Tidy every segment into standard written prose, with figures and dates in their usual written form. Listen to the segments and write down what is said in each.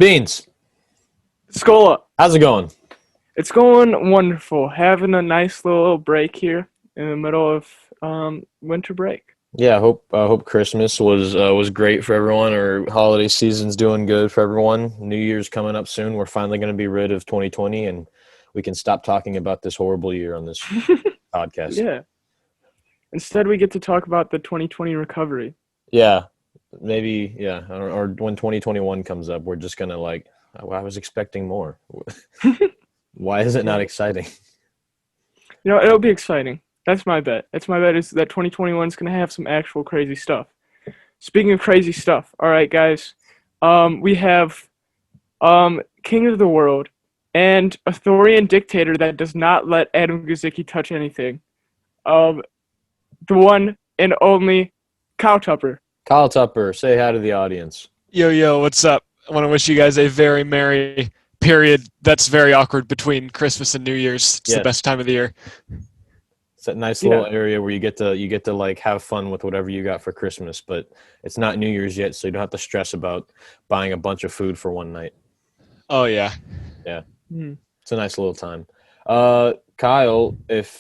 Beans, Scola, how's it going? it's going wonderful. Having a nice little break here in the middle of winter break. Yeah, I hope Christmas was great for everyone, or holiday season's doing good for everyone. New Year's coming up soon. We're finally going to be rid of 2020, and we can stop talking about this horrible year on this podcast. Yeah. Instead, we get to talk about the 2020 recovery. Yeah, maybe. Yeah, or when 2021 comes up, we're just gonna like. I was expecting more. Why is it not exciting? It'll be exciting. That's my bet. That's my bet is that 2021 is going to have some actual crazy stuff. Speaking of crazy stuff, all right, guys, we have King of the World and a Thorian dictator that does not let Adam Guzicki touch anything. The one and only KayTup. Kyle Tupper, say hi to the audience. Yo, what's up? I want to wish you guys a very merry period that's very awkward between Christmas and New Year's. It's the best time of the year. It's that nice little area where you get to like have fun with whatever you got for Christmas, but it's not New Year's yet, so you don't have to stress about buying a bunch of food for one night. Oh yeah. Yeah. It's a nice little time. Kyle,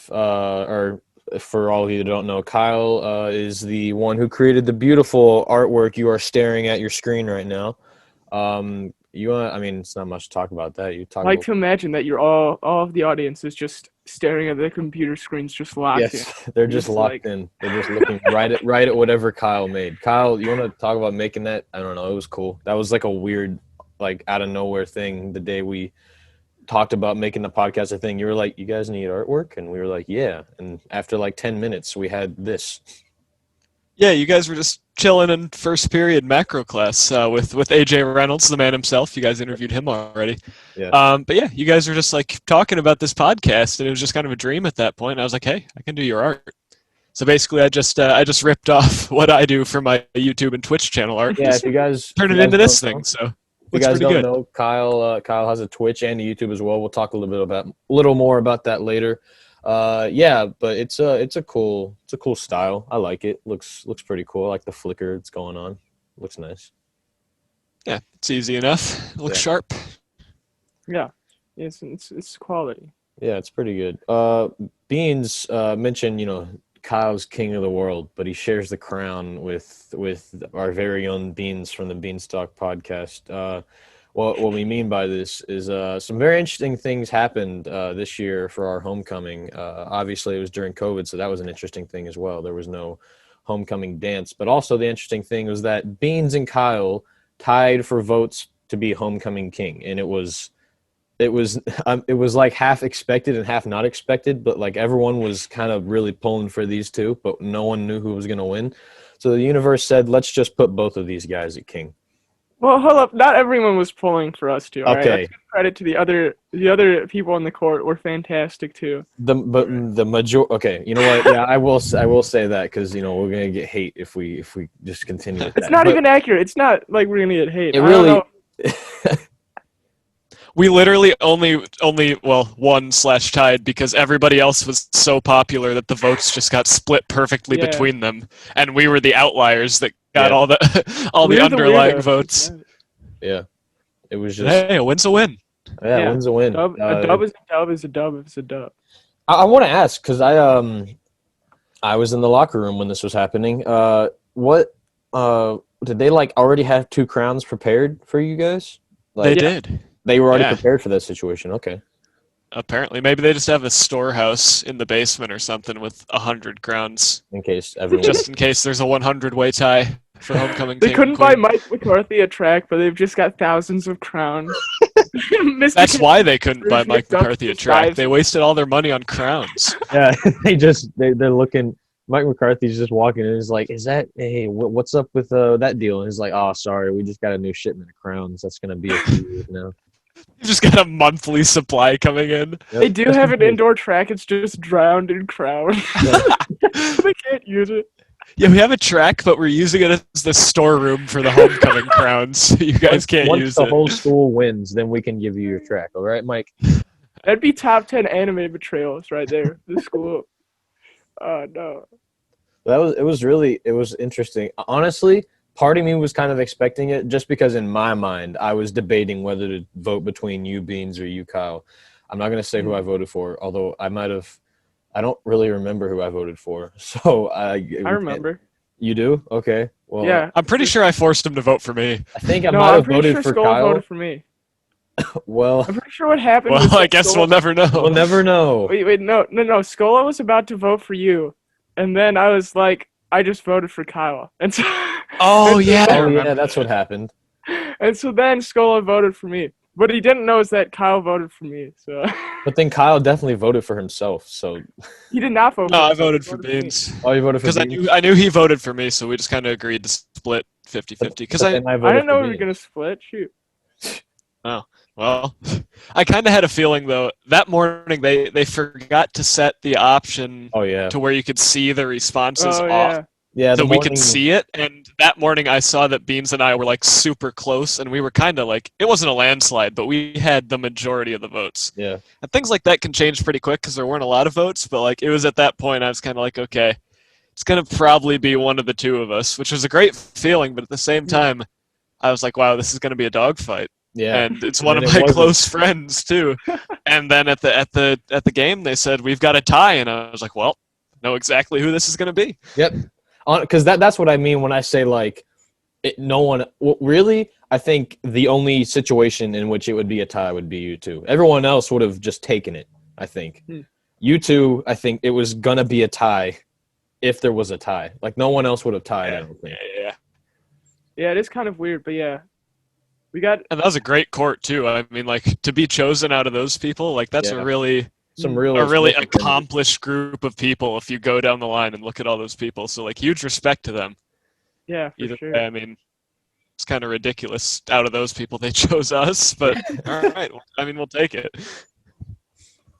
or for all of you who don't know, Kyle is the one who created the beautiful artwork you are staring at your screen right now. It's not much to talk about that. I like to imagine that you're all of the audience is just staring at the computer screens, just locked in. They're just locked in. They're just looking right at whatever Kyle made. Kyle, you want to talk about making that? I don't know. It was cool. That was like a weird, like out of nowhere thing. The day we talked about making the podcast a thing, you were like, "You guys need artwork," and we were like, "Yeah." And after like 10 minutes, we had this. Yeah, you guys were just chilling in first period macro class with AJ Reynolds, the man himself. You guys interviewed him already. Yeah. But yeah, you guys were just like talking about this podcast, and it was just kind of a dream at that point. I was like, hey, I can do your art. So basically, I just ripped off what I do for my YouTube and Twitch channel art. Yeah, if you guys turn it into this thing. So if you guys don't know, Kyle has a Twitch and a YouTube as well. We'll talk a little more about that later. But it's a cool style. I like it. Looks pretty cool. I like the flicker it's going on. Looks nice. Yeah, it's easy enough. It looks sharp. Yeah, it's quality. Yeah, it's pretty good. Beans mentioned Kyle's king of the world, but he shares the crown with our very own Beans from the BeansTalk podcast. What we mean by this is some very interesting things happened this year for our homecoming. Obviously, it was during COVID, so that was an interesting thing as well. There was no homecoming dance. But also the interesting thing was that Beans and Kyle tied for votes to be homecoming king. And it was like half expected and half not expected. But like everyone was kind of really pulling for these two, but no one knew who was going to win. So the universe said, let's just put both of these guys at king. Well, hold up. Not everyone was pulling for us too. All okay. Right? Let's give credit to the other people on the court were fantastic too. The majority. Okay, you know what? Yeah, I will say that because we're gonna get hate if we just continue with that. It's not even accurate. It's not like we're gonna get hate. It really. We literally only won/tied because everybody else was so popular that the votes just got split perfectly between them, and we were the outliers that got all the underlying votes. Yeah, it was just a win's a win. Yeah, a win's a win. A dub is a dub is a dub is a dub. I want to ask because I was in the locker room when this was happening. What did they already have 2 crowns prepared for you guys? They did. They were already prepared for that situation. Okay. Apparently, maybe they just have a storehouse in the basement or something with 100 crowns. In case everyone. Just in case there's a 100-way tie for homecoming. They couldn't buy Mike McCarthy a track, but they've just got thousands of crowns. That's why they couldn't buy Mike McCarthy a track. They wasted all their money on crowns. Yeah, they're looking. Mike McCarthy's just walking in. He's like, what's up with that deal? And he's like, oh, sorry, we just got a new shipment of crowns. That's gonna be a few years now. You just got a monthly supply coming in. Yep. They do have an indoor track. It's just drowned in crowns. They can't use it. Yeah, we have a track, but we're using it as the storeroom for the homecoming crowns. You guys can't use it. Once the whole school wins, then we can give you your track. All right, Mike? That'd be top 10 anime betrayals right there. The school. Oh, no. It was interesting. Honestly, part of me was kind of expecting it, just because in my mind I was debating whether to vote between you, Beans, or you, Kyle. I'm not going to say who I voted for, although I might have. I don't really remember who I voted for, so I remember. You do? Okay. Well, Yeah. I'm pretty sure I forced him to vote for me. I think I No, might I'm have pretty voted sure for Scola Kyle. voted for me. Well, I'm pretty sure what happened was Well, I that guess Scola- we'll never know. we'll never know. Wait, no. Scola was about to vote for you, and then I was like, I just voted for Kyle, and so. Oh yeah, I Oh remember yeah, that's that. what happened. And so then Scola voted for me. What he didn't know is that Kyle voted for me. So But then Kyle definitely voted for himself. So, he did not vote No, for I himself, voted he for voted me. Beans oh, you voted for because Beans? I knew he voted for me, so we just kind of agreed to split 50-50. Because But then I voted didn't know for we were Beans. gonna split. Shoot. well, I kind of had a feeling though that morning they forgot to set the option Oh yeah, to where you could see the responses Oh off. yeah. yeah. So The we morning, could see it, and that morning I saw that Beans and I were like super close, and we were kind of like, it wasn't a landslide, but we had the majority of the votes. Yeah, And things like that can change pretty quick because there weren't a lot of votes, but like it was at that point I was kind of like, okay, it's gonna probably be one of the two of us, which was a great feeling, but at the same time, I was like, wow, this is gonna be a dogfight. yeah. And it's one And of it my wasn't. close friends too. And then at the game they said we've got a tie, and I was like, well, know exactly who this is gonna be. Yep. Because that's what I mean when I say like, no one really. I think the only situation in which it would be a tie would be you two. Everyone else would have just taken it. I think you two. I think it was gonna be a tie if there was a tie. Like no one else would have tied. I don't think. Yeah. Yeah, it is kind of weird, but yeah. We got And that was a great court too. I mean, like to be chosen out of those people, like that's Yeah. a really Some real accomplished group of people if you go down the line and look at all those people. So like huge respect to them. yeah, for Either sure. way, I mean, it's kind of ridiculous out of those people they chose us, but all right. I mean, we'll take it.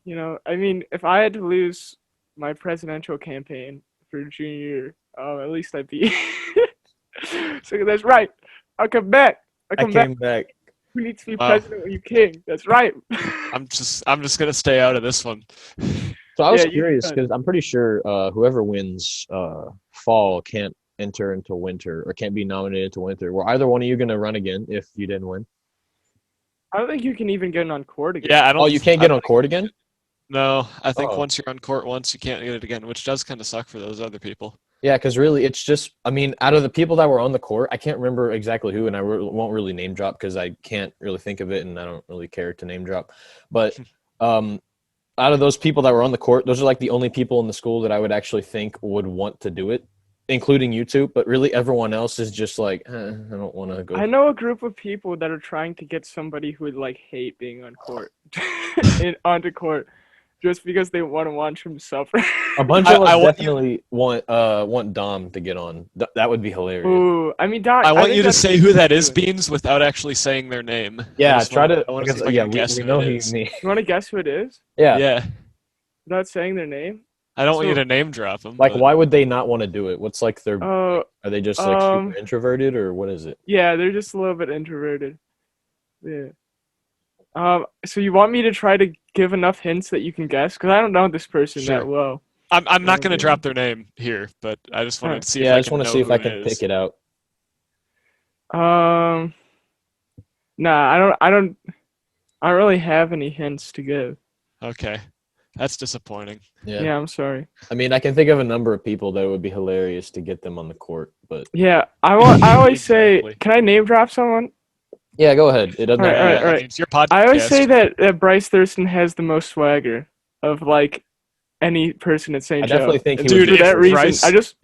You know, I mean, if I had to lose my presidential campaign for junior year, at least I'd be. So that's right. I'll come back. I come back. came back. Who needs to be Wow. president when you king? That's right. I'm just gonna stay out of this one. So I was Yeah, you curious could. because I'm pretty sure whoever wins fall can't enter into winter or can't be nominated to winter. Were either one of you going to run again if you didn't win? I don't think you can even get on court again. Yeah, I don't. Oh, you can't get on court again? No, I think Oh. once you're on court once, you can't get it again, which does kind of suck for those other people. Yeah, because really, it's just, I mean, out of the people that were on the court, I can't remember exactly who, and I won't really name drop because I can't really think of it, and I don't really care to name drop. But out of those people that were on the court, those are like the only people in the school that I would actually think would want to do it, including you two. But really, everyone else is just like, I don't want to go. I know a group of people that are trying to get somebody who would like hate being on court onto court just because they want to watch him suffer. A bunch of us I want definitely want Dom to get on. That would be hilarious. Ooh, I mean, Don, I want think you to that's say who that is, Beans, without actually saying their name. Yeah, I just try wanna- to. I wanna see Because, if I yeah, can guess we who know it who is. you mean. You want to guess who it is Yeah. Yeah, without saying their name? I don't want you So- to name drop them. Like, why would they not want to do it? What's like their? Oh, Are they just like super introverted, or what is it? yeah, they're just a little bit introverted. Yeah. So you want me to try to give enough hints that you can guess? Because I don't know this person Sure. that well. I'm not going to Okay. drop their name here, but I just wanted to see. Yeah, if I just want to see if I can it pick is. it out. Nah, I don't really have any hints to give. Okay, that's disappointing. Yeah, I'm sorry. I mean, I can think of a number of people that it would be hilarious to get them on the court, but Yeah, I always Exactly. say, can I name drop someone? yeah, go ahead. It doesn't. All right, have to be- all right. I mean, it's your podcast. I always say that Bryce Thurston has the most swagger of like any person at St. I Joe. definitely think he And Dude, would. for if that reason, Bryce- I just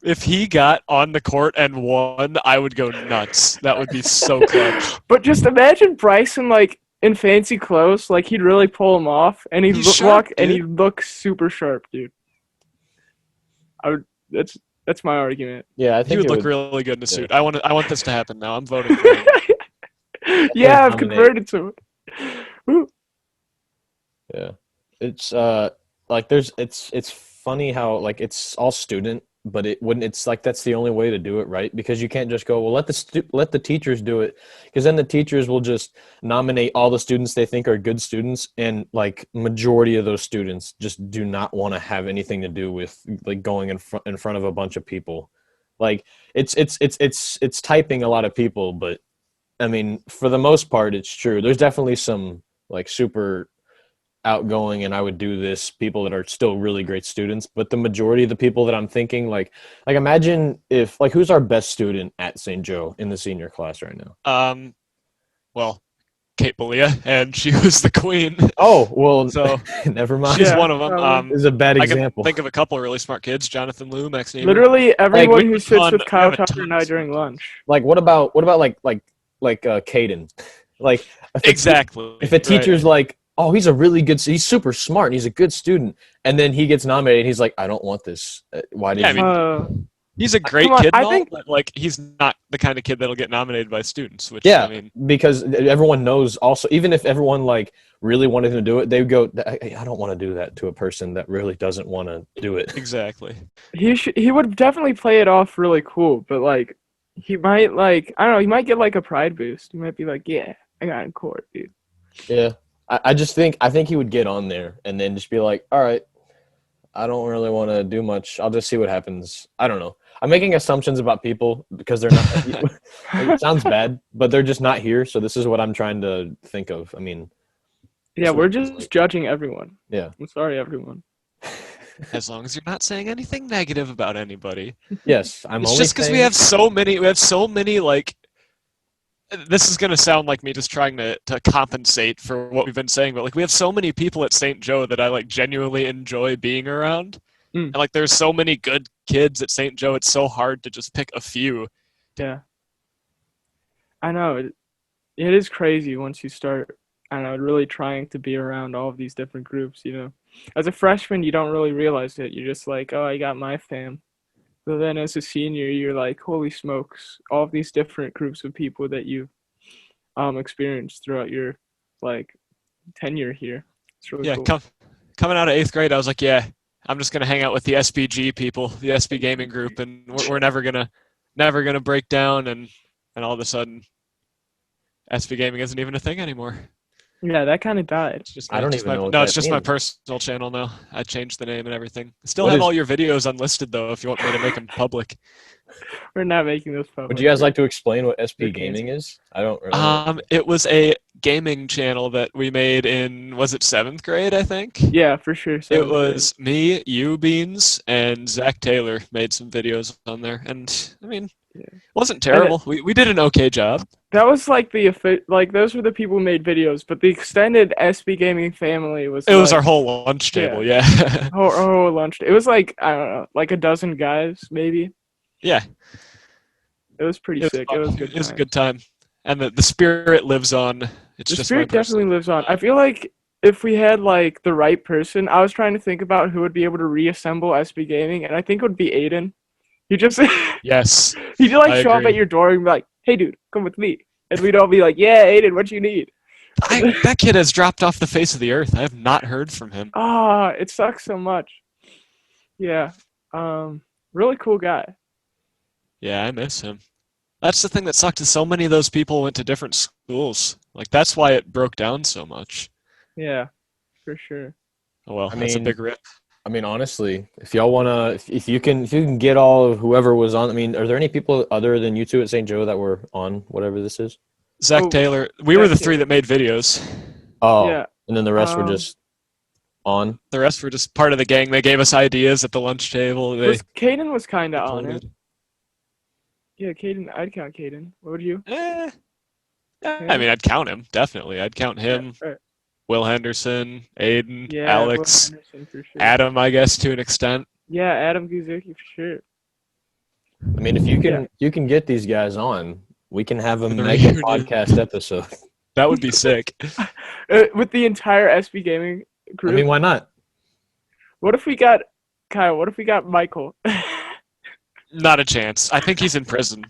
if he got on the court and won, I would go nuts. That would be so clutch. But just imagine Bryson like in fancy clothes, like he'd really pull him off, and he'd He's look sharp, and dude. he'd look super sharp, dude. That's my argument. Yeah, I He think would it look really good in a yeah. suit. I want this to happen now. I'm voting for him. Yeah, I've nominate. converted to it. Woo. Yeah, it's like it's funny how like it's all student, but it wouldn't. It's like that's the only way to do it, right? Because you can't just go, well, let the teachers do it, because then the teachers will just nominate all the students they think are good students, and like majority of those students just do not want to have anything to do with like going in front of a bunch of people. Like it's typing a lot of people, but I mean, for the most part, it's true. There's definitely some like super outgoing and I would do this people that are still really great students, but the majority of the people that I'm thinking like imagine if like who's our best student at St. Joe in the senior class right now? Well, Kate Belia, and she was the queen. Oh, well, So never mind. she's Yeah, one of them. This is a bad I can example. think of a couple of really smart kids: Jonathan Liu, Max Neighbor. Literally everyone we who have a sits ton- with we Kyle have a Tucker ton and of I smart during kids. lunch. Like what about KIDDIN? Like Exactly. if a teacher's like, oh, he's a really good, he's super smart and he's a good student, and then he gets nominated, he's like, I don't want this. Why did Yeah, I you? mean, he's a great come on, kid I and all, think- but like he's not the kind of kid that'll get nominated by students. Which Yeah, I mean, because everyone knows. Also, even if everyone like really wanted him to do it, they would go, I don't want to do that to a person that really doesn't want to do it. exactly. he would definitely play it off really cool, but like he might like I don't know, he might get like a pride boost. He might be like, yeah, I got in court, dude. Yeah, I just think he would get on there and then just be like, all right, I don't really want to do much. I'll just see what happens. I don't know. I'm making assumptions about people because they're not. It sounds bad, but they're just not here. So this is what I'm trying to think of. I mean, Yeah, that's what we're it feels just like. judging everyone. Yeah. I'm sorry, everyone. As long as you're not saying anything negative about anybody. Yes, I'm It's only just because saying, we have so many like. This is gonna sound like me just trying to compensate for what we've been saying, but like we have so many people at St. Joe that I like genuinely enjoy being around, Mm. and like there's so many good kids at St. Joe. It's so hard to just pick a few. Yeah. I know. It is crazy once you start, I don't know, really trying to be around all of these different groups, you know. As a freshman, you don't really realize it. You're just like, oh, I got my fam. But then as a senior, you're like, holy smokes, all of these different groups of people that you've experienced throughout your like tenure here. It's really Yeah, cool. coming out of 8th grade, I was like, yeah, I'm just gonna hang out with the SBG people, the SBGaming group, and we're never gonna break down, and all of a sudden, SBGaming isn't even a thing anymore. Yeah, that kind of died. It's just I don't even know what it's that just my means. personal channel now. I changed the name and everything. I still What have is- all your videos unlisted though, if you want me to make them public. We're not making this public. Would you guys like to explain what You're SBGaming is? I don't really know. It was a gaming channel that we made in, was it 7th grade? I think. Yeah, for sure. It seventh grade. was me, you, Beans, and Zach Taylor made some videos on there, and I mean, Yeah. it wasn't terrible. We did an okay job. That was like like those were the people who made videos, but the extended SBGaming family was. It was like, our whole lunch table, yeah. our whole lunch. It was like I don't know, like a dozen guys maybe. Yeah, It was pretty it was sick. fun. It was good. It was a times. good time, and the spirit lives on. It's The just spirit my personal- definitely lives on. I feel like if we had like the right person, I was trying to think about who would be able to reassemble SBGaming, and I think it would be Aiden. He just Yes, he'd like I show up agree. at your door and be like, "Hey, dude, come with me," and we'd all be like, "Yeah, Aiden, what you need?" That kid has dropped off the face of the earth. I have not heard from him. Ah, it sucks so much. Yeah. Really cool guy. Yeah, I miss him. That's the thing that sucked is so many of those people went to different schools. Like that's why it broke down so much. Yeah, for sure. Oh well, I that's a mean, big rip. I mean, honestly, if y'all wanna, if you can get all of whoever was on. I mean, are there any people other than you two at St. Joe that were on whatever this is? Zach Oh, Taylor. We were Zach the three that made videos. Oh, Yeah. and then the rest were Um, just on. The rest were just part of the gang. They gave us ideas at the lunch table. Caden was kind of on it. uploaded. Yeah, Caden. I'd count Caden. What would you? I mean, I'd count him definitely. I'd count him. Yeah, right. Will Henderson, Aiden, Yeah, Alex, Will Henderson for sure. Adam, I guess to an extent. Yeah, Adam Guzicki for sure. I mean, if you can get these guys on, we can have a For the mega reunion. podcast episode. That would be sick. With the entire SB Gaming I group. mean, why not? What if we got Kyle? What if we got Michael? Not a chance. I think he's in prison.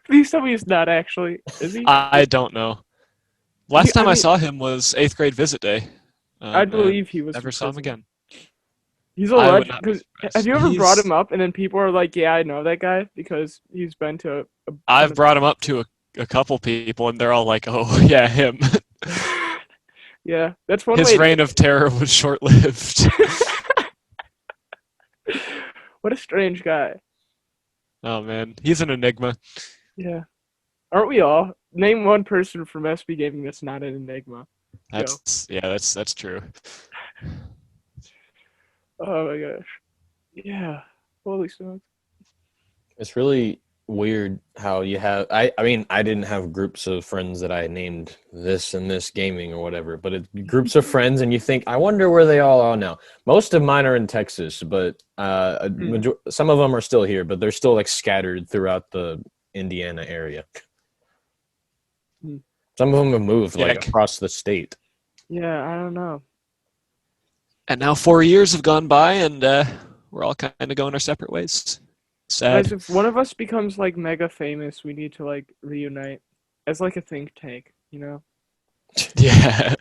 Please tell me he's not actually. Is he? I don't know. Last I time I mean- saw him was 8th grade visit day. I'd believe he was. Never from saw him prison. again. He's a I would legend. not be 'Cause surprised. have you ever brought He's- him up and then people are like, "Yeah, I know that guy," because he's been to. A I've brought him up to a couple people, and they're all like, "Oh, yeah, him." Yeah, that's one His way. reign of terror was short-lived. What a strange guy. Oh man, he's an enigma. Yeah. Aren't we all? Name one person from SBGaming that's not an enigma. That's true. Oh my gosh. Yeah. Holy smokes. It's really weird how you have I mean I didn't have groups of friends that I named this and this gaming or whatever, but it's groups of friends and you think I wonder where they all are now. Most of mine are in Texas, but some of them are still here, but they're still like scattered throughout the Indiana area. Hmm. Some of them have moved Yeah. like across the state. Yeah, I don't know. And now 4 years have gone by, and we're all kind of going our separate ways. Sad. Guys, if one of us becomes like mega famous, we need to like reunite as like a think tank, you know? Yeah.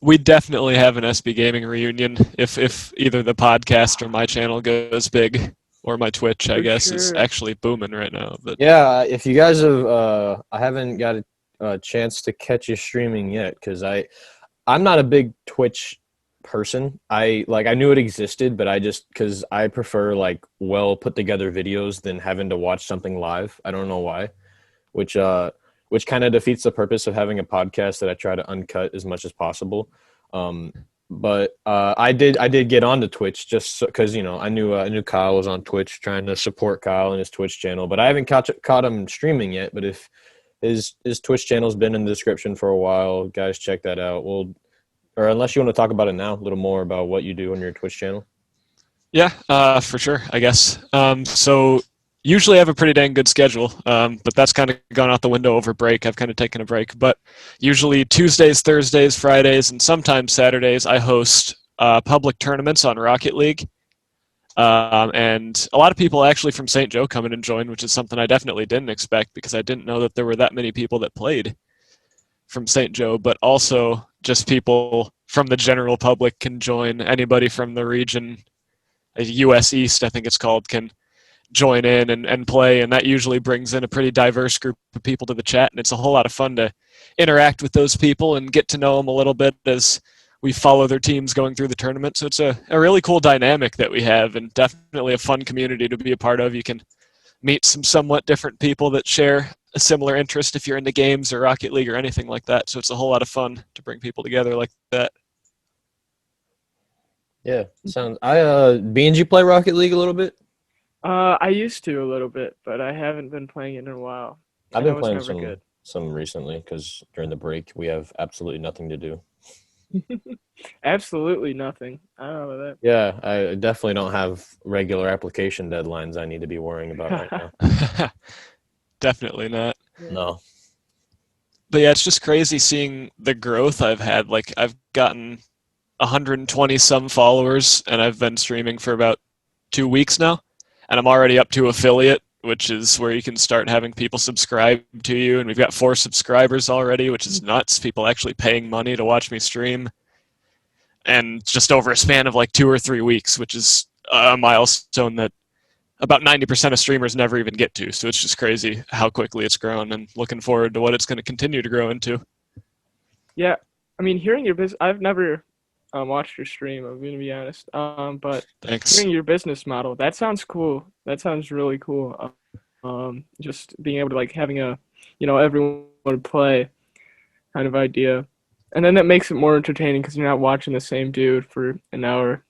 We definitely have an SBGaming reunion if either the podcast or my channel goes big, or my Twitch, I For guess, is sure. actually booming right now. But Yeah, if you guys have I haven't got a chance to catch you streaming yet because I'm not a big Twitch person. I knew it existed, but I just because I prefer like well put together videos than having to watch something live. I don't know why, which kind of defeats the purpose of having a podcast that I try to uncut as much as possible. But I did get onto Twitch just because I knew Kyle was on Twitch, trying to support Kyle and his Twitch channel. But I haven't caught him streaming yet. But if his Twitch channel's been in the description for a while, guys, check that out. Or unless you want to talk about it now, a little more about what you do on your Twitch channel. yeah, for sure, I guess. So usually I have a pretty dang good schedule, but that's kind of gone out the window over break. I've kind of taken a break. But usually Tuesdays, Thursdays, Fridays, and sometimes Saturdays, I host public tournaments on Rocket League. And a lot of people actually from St. Joe come in and join, which is something I definitely didn't expect because I didn't know that there were that many people that played from St. Joe, but also just people from the general public can join. Anybody from the region, US East, I think it's called, can join in and play, and that usually brings in a pretty diverse group of people to the chat, and it's a whole lot of fun to interact with those people and get to know them a little bit as we follow their teams going through the tournament. So it's a really cool dynamic that we have, and definitely a fun community to be a part of. You can meet some somewhat different people that share a similar interest if you're into games or Rocket League or anything like that. So it's a whole lot of fun to bring people together like that. Yeah, Beans, you play Rocket League a little bit? I used to a little bit, but I haven't been playing it in a while. I've been was playing never good. some recently because during the break we have absolutely nothing to do. Absolutely nothing. I don't know about Yeah, I definitely don't have regular application deadlines I need to be worrying about right now. Definitely not. that. No. But yeah, it's just crazy seeing the growth I've had. Like, I've gotten 120 some followers, and I've been streaming for about 2 weeks now, and I'm already up to affiliate, which is where you can start having people subscribe to you, and we've got 4 subscribers already, which is nuts. People actually paying money to watch me stream, and just over a span of like 2 or 3 weeks, which is a milestone that about 90% of streamers never even get to. So it's just crazy how quickly it's grown, and looking forward to what it's going to continue to grow into. Yeah, I mean, hearing your business, I've never watched your stream, I'm going to be honest. But Thanks. hearing your business model, that sounds cool. That sounds really cool. Just being able to like having a, everyone would play kind of idea. And then that makes it more entertaining because you're not watching the same dude for an hour.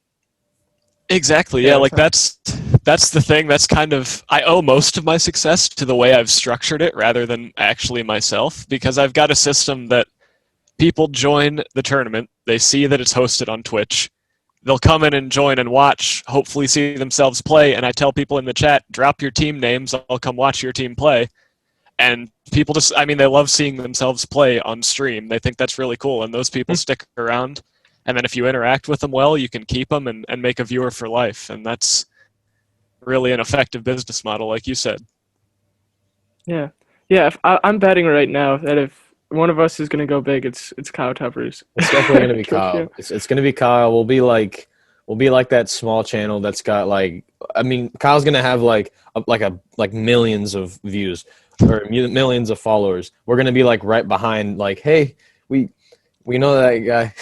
Exactly. Yeah, like that's the thing. That's kind of, I owe most of my success to the way I've structured it rather than actually myself, because I've got a system that people join the tournament, they see that it's hosted on Twitch, they'll come in and join and watch, hopefully see themselves play, and I tell people in the chat, drop your team names, I'll come watch your team play. And people just, I mean, they love seeing themselves play on stream. They think that's really cool, and those people stick around. And then if you interact with them well, you can keep them and make a viewer for life. And that's really an effective business model, like you said. Yeah. Yeah, I'm betting right now that if one of us is going to go big, it's Kyle Tuppers. It's definitely gonna be For Kyle. sure. It's gonna be Kyle. We'll be like that small channel that's got like, I mean, Kyle's gonna have like millions of views or millions of followers. We're gonna be like right behind, like, hey, we know that guy.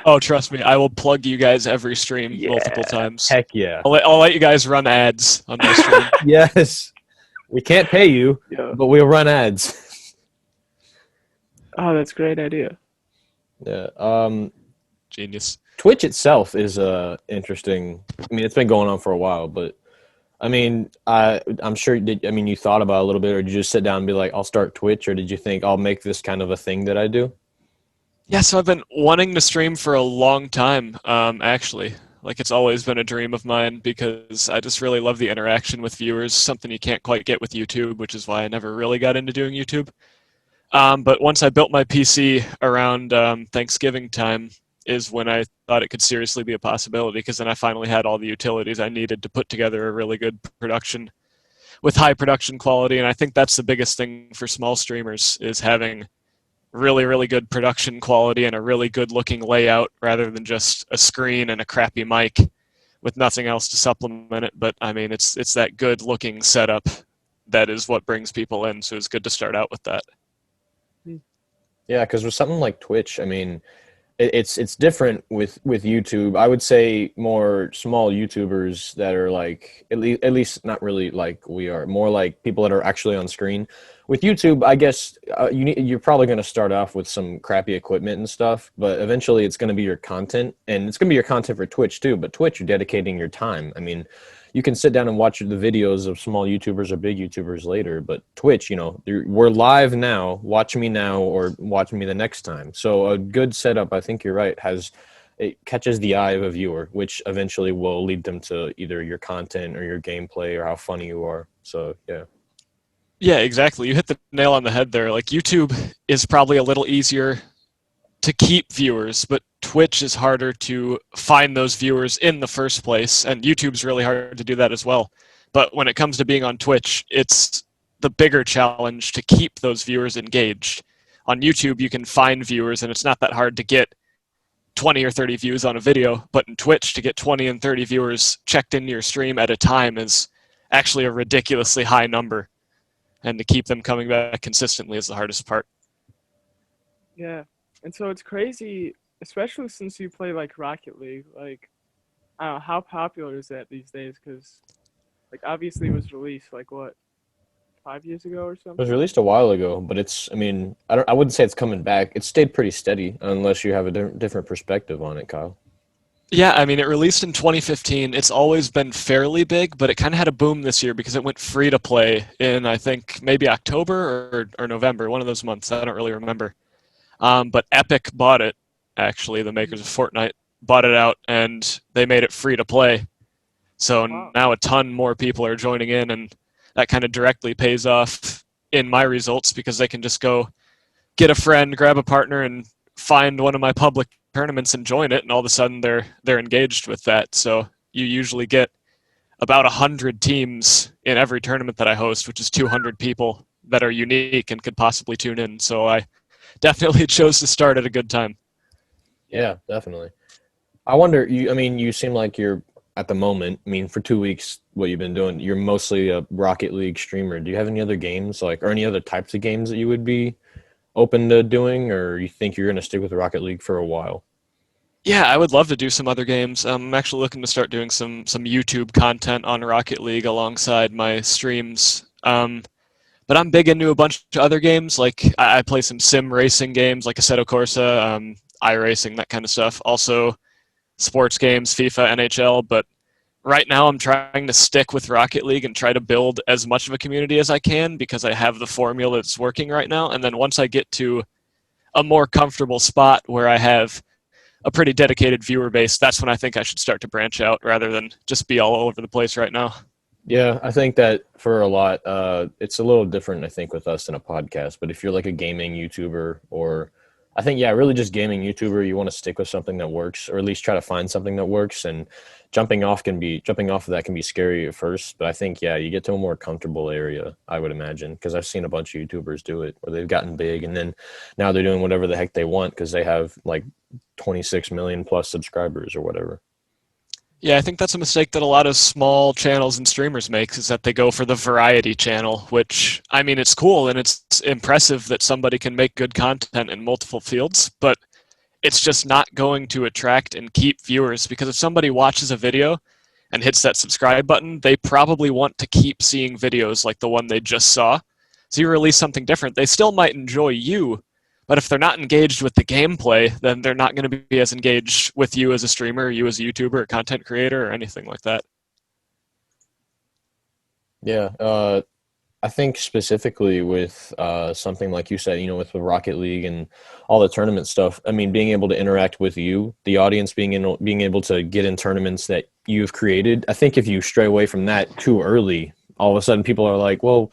Oh, trust me, I will plug you guys every stream Yeah. multiple times. Heck yeah. I'll let you guys run ads on my stream. Yes. We can't pay you, Yeah. but we'll run ads. Oh, that's a great idea. Yeah. Genius. Twitch itself is interesting. I mean, it's been going on for a while, but I mean, I'm sure. You thought about it a little bit, or did you just sit down and be like, "I'll start Twitch," or did you think I'll make this kind of a thing that I do? Yeah, so I've been wanting to stream for a long time, actually. Like, it's always been a dream of mine because I just really love the interaction with viewers, something you can't quite get with YouTube, which is why I never really got into doing YouTube. But once I built my PC around Thanksgiving time is when I thought it could seriously be a possibility, because then I finally had all the utilities I needed to put together a really good production with high production quality, and I think that's the biggest thing for small streamers is having really, really good production quality and a really good looking layout rather than just a screen and a crappy mic with nothing else to supplement it. But I mean, it's that good looking setup that is what brings people in, so it's good to start out with that. Yeah, because with something like Twitch, I mean, it's different with YouTube. I would say more small YouTubers that are like at least not really like we are, more like people that are actually on screen. With YouTube, I guess you're probably going to start off with some crappy equipment and stuff, but eventually it's going to be your content, and it's going to be your content for Twitch too. But Twitch, you're dedicating your time. I mean, you can sit down and watch the videos of small YouTubers or big YouTubers later, but Twitch, we're live now, watch me now or watch me the next time. So a good setup, I think you're right, it catches the eye of a viewer, which eventually will lead them to either your content or your gameplay or how funny you are. So, yeah. Yeah, exactly. You hit the nail on the head there. Like, YouTube is probably a little easier to keep viewers, but Twitch is harder to find those viewers in the first place, and YouTube's really hard to do that as well. But when it comes to being on Twitch, it's the bigger challenge to keep those viewers engaged. On YouTube, you can find viewers, and it's not that hard to get 20 or 30 views on a video, but in Twitch, to get 20 and 30 viewers checked into your stream at a time is actually a ridiculously high number, and to keep them coming back consistently is the hardest part. Yeah. And so it's crazy, especially since you play like Rocket League. Like, I don't know, how popular is that these days? Because, like, obviously it was released like what, 5 years ago or It something. was released a while ago, but I wouldn't say it's coming back. It stayed pretty steady unless you have a different perspective on it, Kyle. Yeah, I mean, it released in 2015. It's always been fairly big, but it kind of had a boom this year because it went free to play in, I think, maybe October or November, one of those months. I don't really remember. But Epic bought it, actually, the makers of Fortnite, bought it out, and they made it free to play. So now a ton more people are joining in, and that kind of directly pays off in my results because they can just go get a friend, grab a partner, and find one of my public tournaments and join it, and all of a sudden they're engaged with that. So you usually get about 100 teams in every tournament that I host, which is 200 people that are unique and could possibly tune in. So I definitely chose to start at a good time. Yeah, definitely. I wonder, you seem like you're, at the moment, for 2 weeks, what you've been doing, you're mostly a Rocket League streamer. Do you have any other games, or any other types of games that you would be open to doing, or you think you're going to stick with Rocket League for a while? Yeah, I would love to do some other games. I'm actually looking to start doing some YouTube content on Rocket League alongside my streams. But I'm big into a bunch of other games. Like, I play some sim racing games like Assetto Corsa, iRacing, that kind of stuff. Also, sports games, FIFA, NHL. But right now, I'm trying to stick with Rocket League and try to build as much of a community as I can because I have the formula that's working right now. And then once I get to a more comfortable spot where I have a pretty dedicated viewer base, that's when I think I should start to branch out rather than just be all over the place right now. Yeah, I think that for a lot, it's a little different, I think, with us than a podcast. But if you're like a gaming YouTuber, or I think, yeah, really just gaming YouTuber, you want to stick with something that works, or at least try to find something that works. And jumping off of that can be scary at first. But I think, yeah, you get to a more comfortable area, I would imagine, because I've seen a bunch of YouTubers do it where they've gotten big and then now they're doing whatever the heck they want because they have like 26 million plus subscribers or whatever. Yeah, I think that's a mistake that a lot of small channels and streamers make, is that they go for the variety channel, which, I mean, it's cool and it's impressive that somebody can make good content in multiple fields, but it's just not going to attract and keep viewers, because if somebody watches a video and hits that subscribe button, they probably want to keep seeing videos like the one they just saw. So you release something different, they still might enjoy you, but if they're not engaged with the gameplay, then they're not going to be as engaged with you as a streamer, you as a YouTuber, or content creator, or anything like that. Yeah, I think specifically with something like you said, with the Rocket League and all the tournament stuff. I mean, being able to interact with you, the audience, being able to get in tournaments that you've created. I think if you stray away from that too early, all of a sudden people are like, well,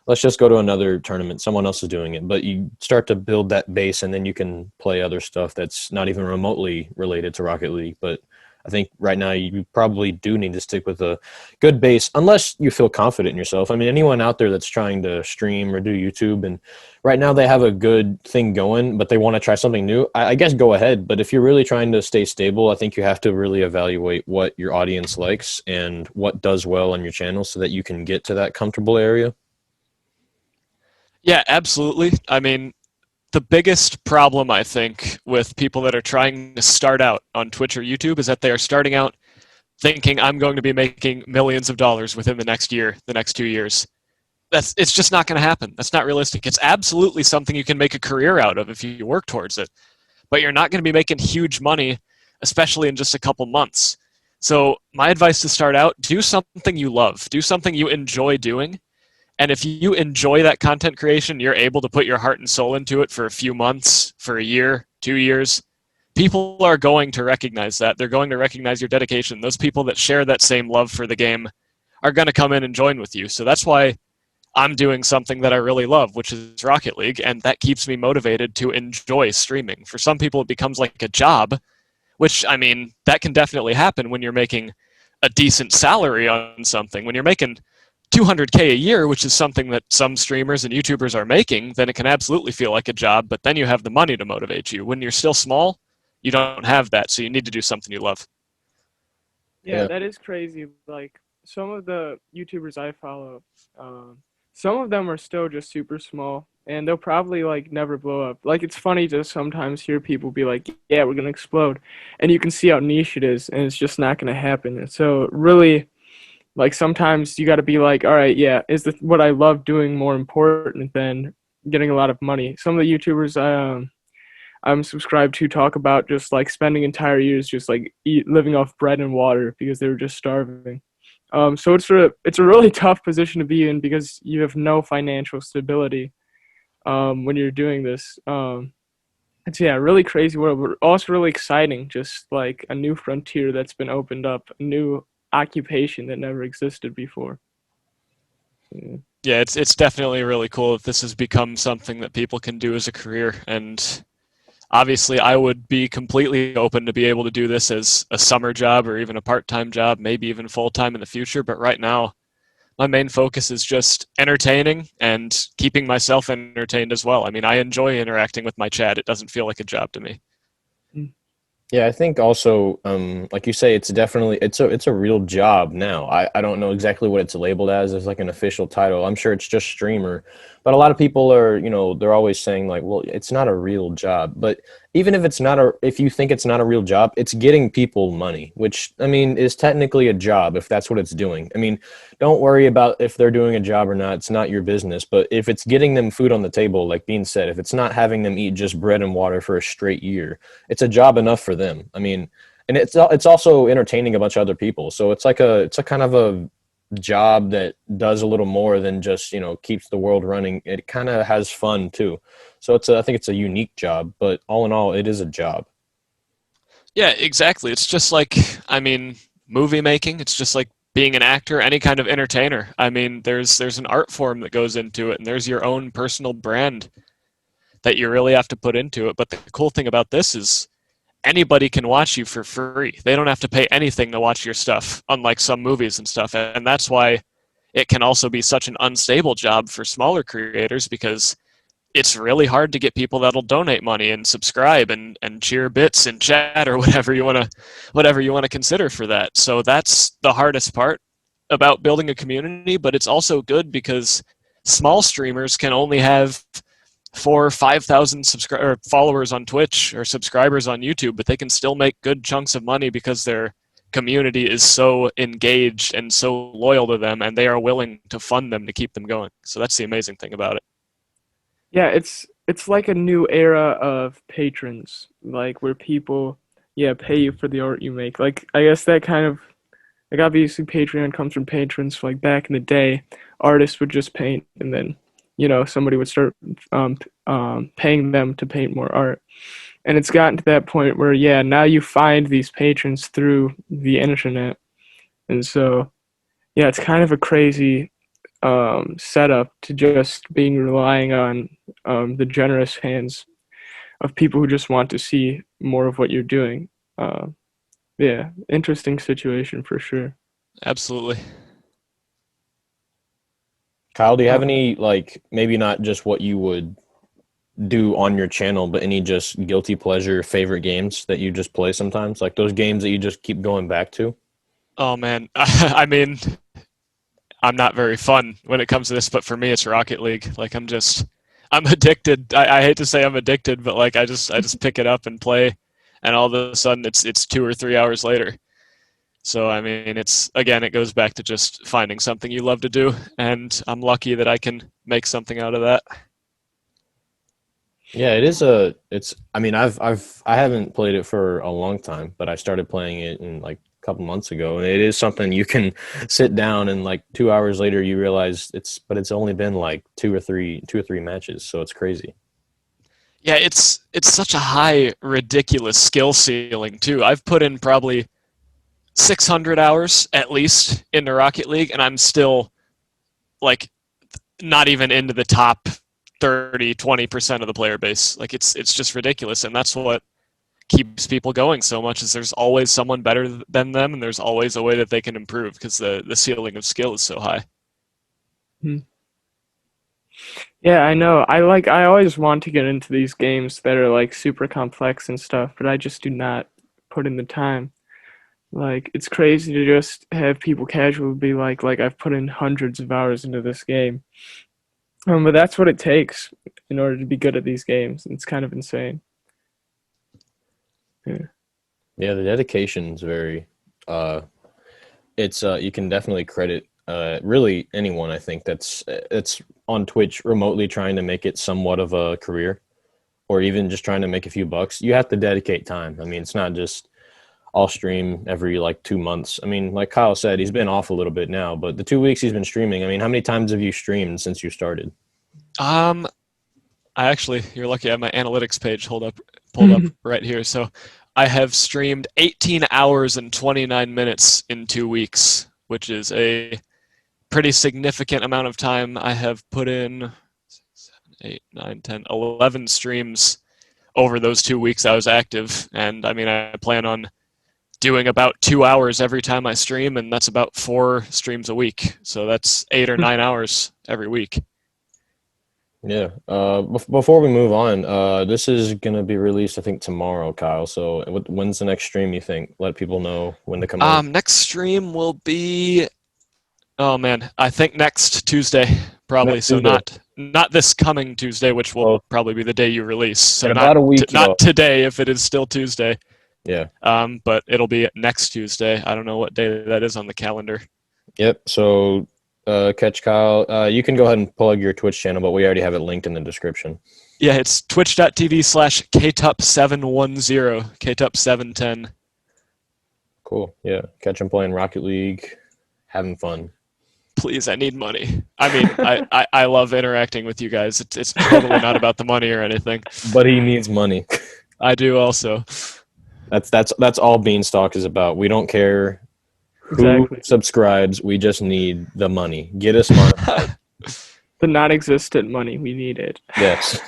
let's just go to another tournament. Someone else is doing it. But you start to build that base, and then you can play other stuff that's not even remotely related to Rocket League. But I think right now you probably do need to stick with a good base, unless you feel confident in yourself. I mean, anyone out there that's trying to stream or do YouTube, and right now they have a good thing going, but they want to try something new, I guess go ahead. But if you're really trying to stay stable, I think you have to really evaluate what your audience likes and what does well on your channel so that you can get to that comfortable area. Yeah, absolutely. I mean, the biggest problem, I think, with people that are trying to start out on Twitch or YouTube is that they are starting out thinking, I'm going to be making millions of dollars within the next year, the next 2 years. It's just not going to happen. That's not realistic. It's absolutely something you can make a career out of if you work towards it. But you're not going to be making huge money, especially in just a couple months. So my advice to start out, do something you love. Do something you enjoy doing. And if you enjoy that content creation, you're able to put your heart and soul into it for a few months, for a year, 2 years. People are going to recognize that. They're going to recognize your dedication. Those people that share that same love for the game are going to come in and join with you. So that's why I'm doing something that I really love, which is Rocket League, and that keeps me motivated to enjoy streaming. For some people, it becomes like a job, which, I mean, that can definitely happen when you're making a decent salary on something. When you're making $200K a year, which is something that some streamers and YouTubers are making, then it can absolutely feel like a job, but then you have the money to motivate you. When you're still small, you don't have that, so you need to do something you love. Yeah, that is crazy. Like, some of the YouTubers I follow, some of them are still just super small, and they'll probably, like, never blow up. Like, it's funny to sometimes hear people be like, yeah, we're going to explode, and you can see how niche it is, and it's just not going to happen. And so, really, like, sometimes you got to be like, all right, yeah, is what I love doing more important than getting a lot of money? Some of the YouTubers I'm subscribed to talk about just, like, spending entire years just, like, living off bread and water because they were just starving. So it's a really tough position to be in because you have no financial stability when you're doing this. It's, yeah, really crazy world, but also really exciting, just like a new frontier that's been opened up, a new occupation that never existed before. Yeah, it's definitely really cool if this has become something that people can do as a career. And obviously, I would be completely open to be able to do this as a summer job or even a part-time job, maybe even full-time in the future. But right now, my main focus is just entertaining and keeping myself entertained as well. I mean, I enjoy interacting with my chat. It doesn't feel like a job to me. Yeah, I think also, like you say, it's definitely it's a real job now. I don't know exactly what it's labeled as like an official title. I'm sure it's just streamer, but a lot of people are, they're always saying like, well, it's not a real job. But even if if you think it's not a real job, it's getting people money, which, I mean, is technically a job if that's what it's doing. I mean, don't worry about if they're doing a job or not. It's not your business. But if it's getting them food on the table, like Bean said, if it's not having them eat just bread and water for a straight year, it's a job enough for them. I mean, and it's also entertaining a bunch of other people. So it's a kind of a job that does a little more than just, keeps the world running. It kind of has fun too. So I think it's a unique job, but all in all, it is a job. Yeah, exactly. It's just like, I mean, movie making. It's just like being an actor, any kind of entertainer. I mean, there's an art form that goes into it, and there's your own personal brand that you really have to put into it. But the cool thing about this is anybody can watch you for free. They don't have to pay anything to watch your stuff, unlike some movies and stuff. And that's why it can also be such an unstable job for smaller creators, because it's really hard to get people that'll donate money and subscribe and cheer bits and chat or whatever you want to consider for that. So that's the hardest part about building a community, but it's also good because small streamers can only have 4 or 5,000 followers on Twitch or subscribers on YouTube, but they can still make good chunks of money because their community is so engaged and so loyal to them, and they are willing to fund them to keep them going. So that's the amazing thing about it. Yeah, it's like a new era of patrons, like where people, yeah, pay you for the art you make. Like I guess that kind of, like obviously Patreon comes from patrons. Like back in the day, artists would just paint, and then somebody would start paying them to paint more art. And it's gotten to that point where, yeah, now you find these patrons through the internet. And so, yeah, it's kind of a crazy setup to just being relying on the generous hands of people who just want to see more of what you're doing. Yeah, interesting situation for sure. Absolutely. Kyle, do you have any, like, maybe not just what you would do on your channel, but any just guilty pleasure favorite games that you just play sometimes? Like those games that you just keep going back to? Oh, man. I mean, I'm not very fun when it comes to this, but for me, it's Rocket League. Like, I'm addicted. I hate to say I'm addicted, but like, I just pick it up and play, and all of a sudden it's 2 or 3 hours later. So, I mean, it goes back to just finding something you love to do, and I'm lucky that I can make something out of that. Yeah, I mean, I haven't played it for a long time, but I started playing it in like a couple months ago, and it is something you can sit down and like 2 hours later you realize it's only been like two or three matches, so it's crazy. Yeah, it's such a high, ridiculous skill ceiling too. I've put in probably 600 hours at least into Rocket League, and I'm still like not even into the top 30-20% of the player base. Like it's just ridiculous, and that's what keeps people going so much, is there's always someone better than them, and there's always a way that they can improve because the ceiling of skill is so high. Yeah, I know. I always want to get into these games that are like super complex and stuff, but I just do not put in the time. Like it's crazy to just have people casually be like I've put in hundreds of hours into this game. But that's what it takes in order to be good at these games. It's kind of insane. Yeah, the dedication's very it's you can definitely credit really anyone, I think, that's on Twitch remotely trying to make it somewhat of a career, or even just trying to make a few bucks. You have to dedicate time. I mean, it's not just I'll stream every like 2 months. I mean, like Kyle said, he's been off a little bit now, but the 2 weeks he's been streaming, I mean, how many times have you streamed since you started? You're lucky I have my analytics page pulled up right here. So I have streamed 18 hours and 29 minutes in 2 weeks, which is a pretty significant amount of time. I have put in 6, 7, 8, 9, 10, 11 streams over those 2 weeks I was active. And I mean, I plan on doing about 2 hours every time I stream, and that's about 4 streams a week. So that's 8 or 9 hours every week. Yeah. Before we move on, this is gonna be released, I think, tomorrow, Kyle. So, when's the next stream? You think? Let people know when to come on. Next stream will be, oh man, I think next Tuesday, probably. Next so Tuesday. not this coming Tuesday, which will probably be the day you release. So in about a week, not today, if it is still Tuesday. Yeah. But it'll be next Tuesday. I don't know what day that is on the calendar. Yep. So. Catch Kyle. You can go ahead and plug your Twitch channel, but we already have it linked in the description. Yeah, it's twitch.tv/KayTup710, KayTup710. Cool. Yeah. Catch him playing Rocket League, having fun. Please, I need money. I mean, I love interacting with you guys. It's totally not about the money or anything. But he needs money. I do also. That's all BeansTalk is about. We don't care who subscribes. We just need the money. Get us money. The non-existent money, we need it. Yes.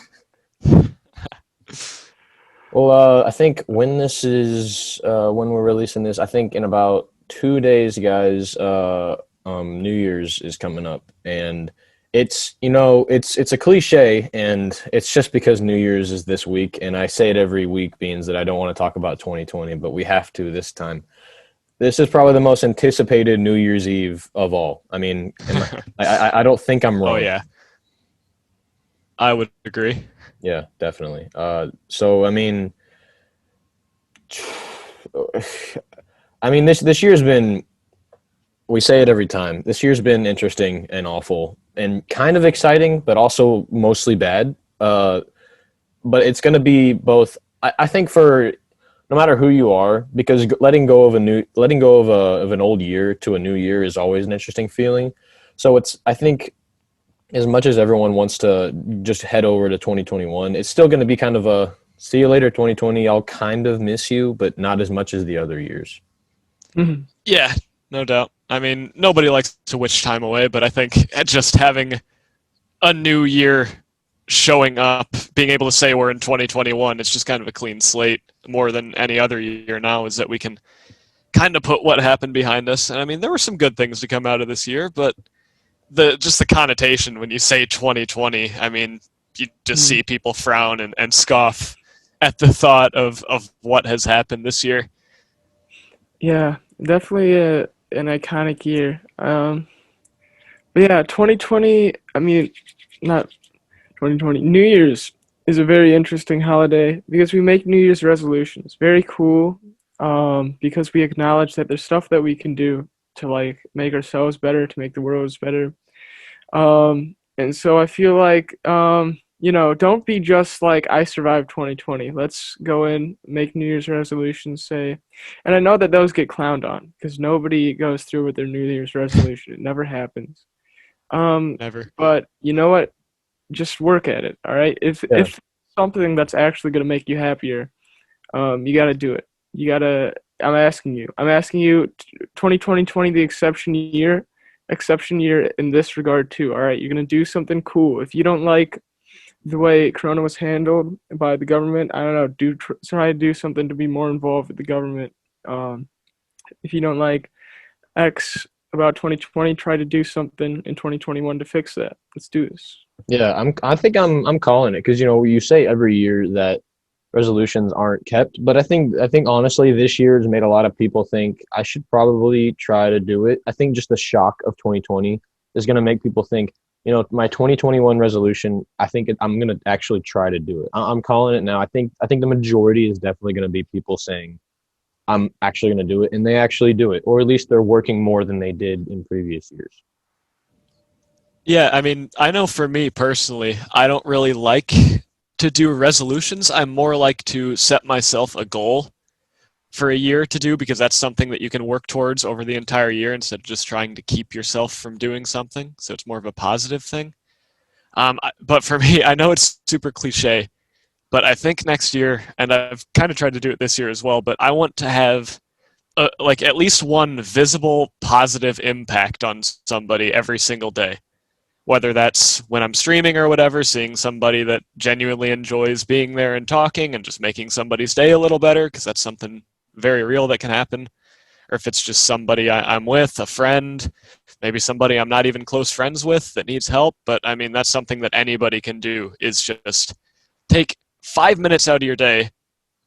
Well, I think when this is when we're releasing this, I think in about 2 days, guys, New Year's is coming up, and it's it's a cliche, and it's just because New Year's is this week, and I say it every week, Beans, that I don't want to talk about 2020, but we have to this time. This is probably the most anticipated New Year's Eve of all. I mean, I don't think I'm wrong. Oh, yeah. I would agree. Yeah, definitely. So I mean, this year's been. We say it every time. This year's been interesting and awful, and kind of exciting, but also mostly bad. But it's going to be both. I think for no matter who you are, because letting go of an old year to a new year is always an interesting feeling. So I think as much as everyone wants to just head over to 2021, it's still going to be kind of a see you later 2020. I'll kind of miss you, but not as much as the other years. Mm-hmm. Yeah, no doubt. I mean, nobody likes to wish time away, but I think just having a new year showing up, being able to say we're in 2021, it's just kind of a clean slate more than any other year now, is that we can kind of put what happened behind us. And I mean, there were some good things to come out of this year, but the connotation when you say 2020, I mean, you just see people frown and scoff at the thought of what has happened this year. Yeah, definitely an iconic year. But yeah, 2020, I mean, not 2020, New Year's is a very interesting holiday because we make New Year's resolutions. Very cool, because we acknowledge that there's stuff that we can do to like make ourselves better, to make the world better. And so I feel like, don't be just like, I survived 2020. Let's go in, make New Year's resolutions, say, and I know that those get clowned on because nobody goes through with their New Year's resolution. It never happens. Never. But you know what? Just work at it. All right. If something that's actually going to make you happier, you got to do it. You got to, I'm asking you, 2020, the exception year in this regard too. All right. You're going to do something cool. If you don't like the way Corona was handled by the government, I don't know, try to do something to be more involved with the government. If you don't like X about 2020, try to do something in 2021 to fix that. Let's do this. Yeah, I think I'm calling it because you say every year that resolutions aren't kept, but I think honestly this year has made a lot of people think I should probably try to do it. I think just the shock of 2020 is going to make people think, my 2021 resolution, I'm going to actually try to do it. I'm calling it now. I think the majority is definitely going to be people saying I'm actually going to do it, and they actually do it, or at least they're working more than they did in previous years. Yeah, I mean, I know for me personally, I don't really like to do resolutions. I'm more like to set myself a goal for a year to do because that's something that you can work towards over the entire year instead of just trying to keep yourself from doing something. So it's more of a positive thing. But for me, I know it's super cliche, but I think next year, and I've kind of tried to do it this year as well, but I want to have like at least one visible positive impact on somebody every single day. Whether that's when I'm streaming or whatever, seeing somebody that genuinely enjoys being there and talking and just making somebody's day a little better, because that's something very real that can happen. Or if it's just somebody I'm with, a friend, maybe somebody I'm not even close friends with that needs help. But I mean, that's something that anybody can do, is just take 5 minutes out of your day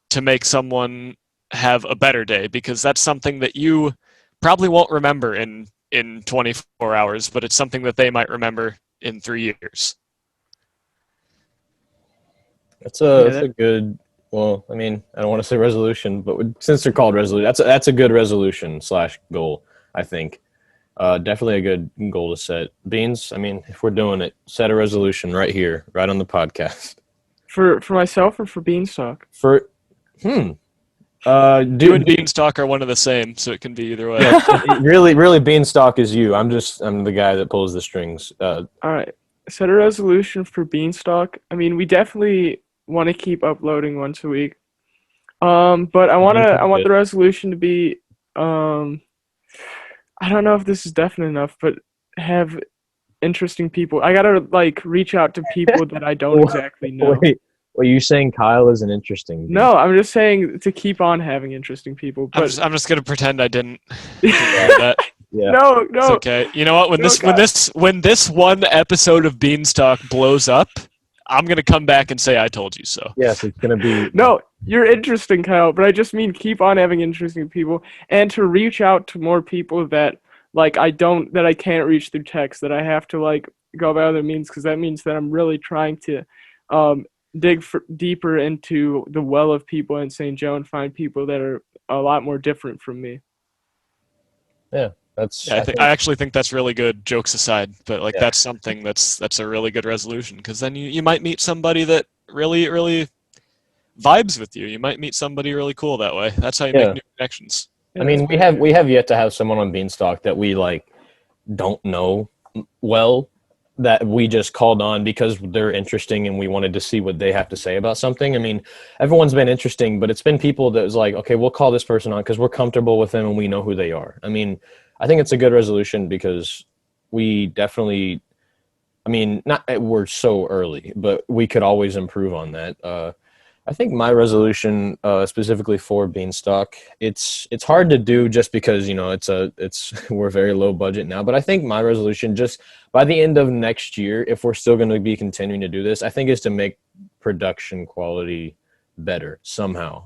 to make someone have a better day, because that's something that you probably won't remember in 24 hours, but it's something that they might remember in 3 years. That's a good, well, I mean, I don't want to say resolution, but since they're called resolution, that's a good resolution / goal, I think. Definitely a good goal to set. Beans, I mean, if we're doing it, set a resolution right here, right on the podcast. For myself or for BeansTalk? You and BeansTalk are one of the same, so it can be either way. Yeah, really, BeansTalk is you. I'm the guy that pulls the strings. All right, set a resolution for BeansTalk. I mean, we definitely want to keep uploading once a week. But I want the resolution to be, I don't know if this is definite enough, but have interesting people. I gotta like reach out to people that I don't exactly know. Wait. Well, you saying Kyle isn't interesting? Dude. No, I'm just saying to keep on having interesting people. But I'm just gonna pretend I didn't. That. Yeah. No. It's okay. You know what? When this one episode of BeansTalk blows up, I'm gonna come back and say I told you so. Yes, it's gonna be. No, you're interesting, Kyle. But I just mean keep on having interesting people and to reach out to more people that like I can't reach through text, that I have to like go by other means, because that means that I'm really trying to dig deeper into the well of people in St. Joe and find people that are a lot more different from me. Yeah, Yeah, I actually think that's really good, jokes aside. But like Yeah. that's something that's a really good resolution, because then you might meet somebody that really vibes with you. You might meet somebody really cool that way. That's how you make Yeah. new connections. Yeah, I mean, we have yet to have someone on BeansTalk that we like don't know well, that we just called on because they're interesting and we wanted to see what they have to say about something. I mean, everyone's been interesting, but it's been people that was like, okay, we'll call this person on because we're comfortable with them and we know who they are. I mean, I think it's a good resolution because we definitely, I mean, not we're so early, but we could always improve on that. I think my resolution, specifically for Beanstalk, it's hard to do just because it's we're very low budget now. But I think my resolution, just by the end of next year, if we're still going to be continuing to do this, I think is to make production quality better somehow,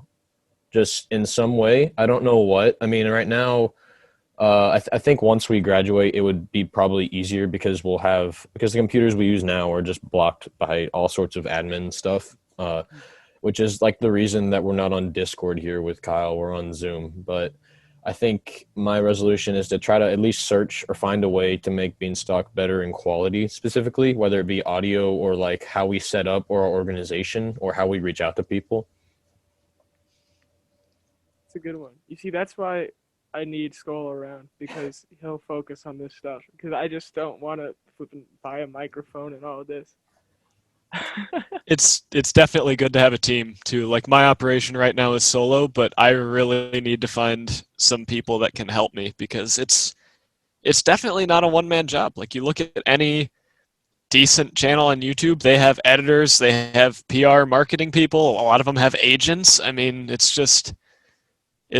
just in some way. I don't know what. I mean, right now, I think once we graduate, it would be probably easier because because the computers we use now are just blocked by all sorts of admin stuff. Which is like the reason that we're not on Discord here with Kyle. We're on Zoom. But I think my resolution is to try to at least search or find a way to make Beanstalk better in quality, specifically, whether it be audio or like how we set up or our organization or how we reach out to people. It's a good one. You see, that's why I need Skull around, because he'll focus on this stuff. Because I just don't want to buy a microphone and all of this. It's definitely good to have a team too. Like my operation right now is solo, but I really need to find some people that can help me, because it's definitely not a one-man job. Like you look at any decent channel on YouTube, they have editors, they have PR marketing people, a lot of them have agents. I mean, it's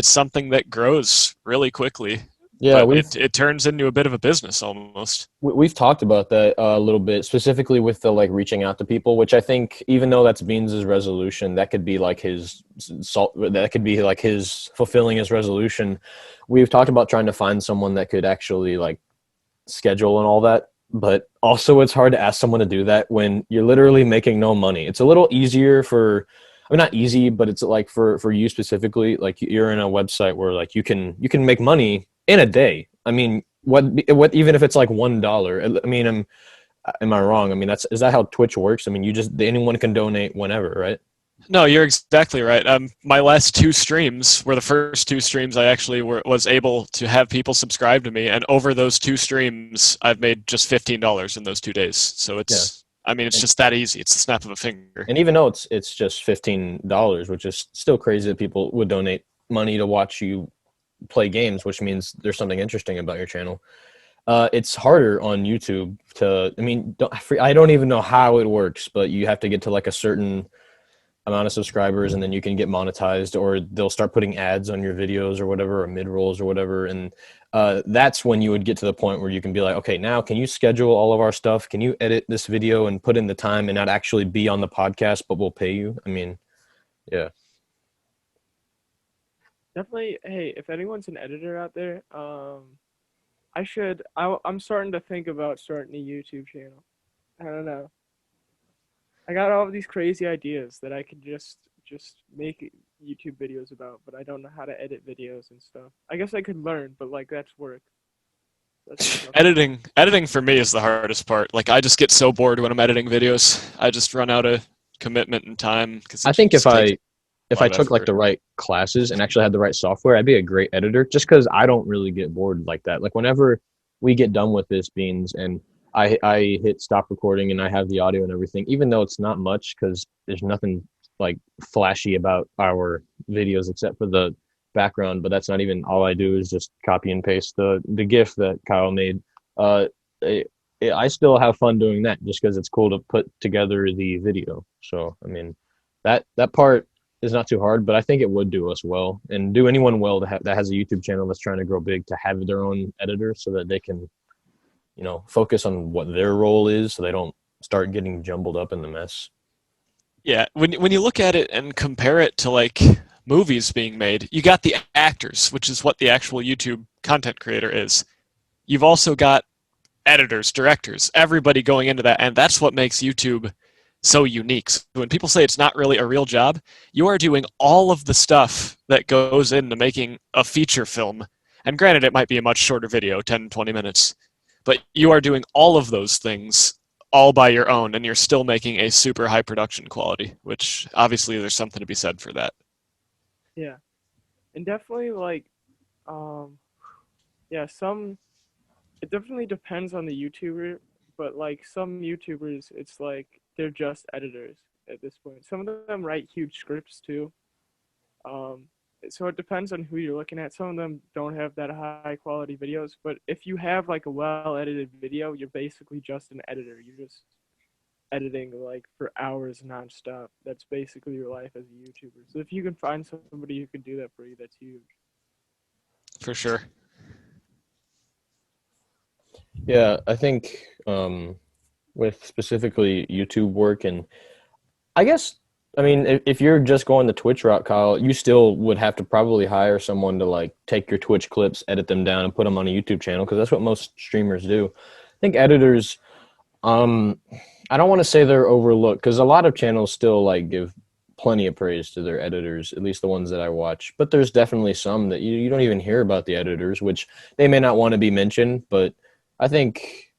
something that grows really quickly. Yeah, But it turns into a bit of a business almost. we've talked about that a little bit, specifically with the like reaching out to people, which I think even though that's Beans' resolution, that could be like his fulfilling his resolution. We've talked about trying to find someone that could actually like schedule and all that, but also it's hard to ask someone to do that when you're literally making no money. It's a little easier for, I mean, not easy, but it's like for you specifically, like you're in a website where like you can make money in a day. I mean, what even if it's like $1? I mean, am I wrong? I mean, is that how Twitch works? I mean, anyone can donate whenever, right? No, you're exactly right. My last two streams were the first two streams I actually was able to have people subscribe to me, and over those two streams, I've made just $15 in those 2 days. So I mean, it's just that easy. It's the snap of a finger. And even though it's just $15, which is still crazy that people would donate money to watch you play games, which means there's something interesting about your channel. It's harder on YouTube to, I mean, I don't even know how it works, but you have to get to like a certain amount of subscribers and then you can get monetized, or they'll start putting ads on your videos or whatever, or mid-rolls or whatever. And that's when you would get to the point where you can be like, okay, now can you schedule all of our stuff? Can you edit this video and put in the time and not actually be on the podcast, but we'll pay you? I mean, yeah. Definitely. Hey, if anyone's an editor out there, I'm starting to think about starting a YouTube channel. I don't know. I got all of these crazy ideas that I could just make YouTube videos about, but I don't know how to edit videos and stuff. I guess I could learn, but like that's work. Editing for me is the hardest part. Like I just get so bored when I'm editing videos. I just run out of commitment and time. I think if I took like the right classes and actually had the right software, I'd be a great editor, just because I don't really get bored like that. Like whenever we get done with this, Beans, and I hit stop recording and I have the audio and everything, even though it's not much because there's nothing like flashy about our videos except for the background, but that's not even all I do is just copy and paste the GIF that Kyle made. I still have fun doing that just because it's cool to put together the video. So, I mean, that part is not too hard, but I think it would do us well and do anyone well that has a YouTube channel that's trying to grow big, to have their own editor so that they can, focus on what their role is so they don't start getting jumbled up in the mess. Yeah, when you look at it and compare it to like movies being made, you got the actors, which is what the actual YouTube content creator is. you've also got editors, directors, everybody going into that, and that's what makes YouTube so unique. So when people say it's not really a real job, you are doing all of the stuff that goes into making a feature film. And granted, it might be a much shorter video, 10, 20 minutes, but you are doing all of those things all by your own, and you're still making a super high production quality, which obviously there's something to be said for that. Yeah, and definitely like, yeah, it definitely depends on the YouTuber, but like some YouTubers, it's like they're just editors at this point. Some of them write huge scripts too. Um, so it depends on who you're looking at. Some of them don't have that high quality videos, but if you have like a well edited video, you're basically just an editor. You're just editing like for hours nonstop. That's basically your life as a YouTuber. So if you can find somebody who can do that for you, that's huge. For sure. Yeah, I think with specifically YouTube work, and I guess, I mean, if you're just going the Twitch route, Kyle, you still would have to probably hire someone to like take your Twitch clips, edit them down, and put them on a YouTube channel, because that's what most streamers do. I think editors, I don't want to say they're overlooked, because a lot of channels still like give plenty of praise to their editors, at least the ones that I watch. But there's definitely some that you don't even hear about the editors, which they may not want to be mentioned, but I think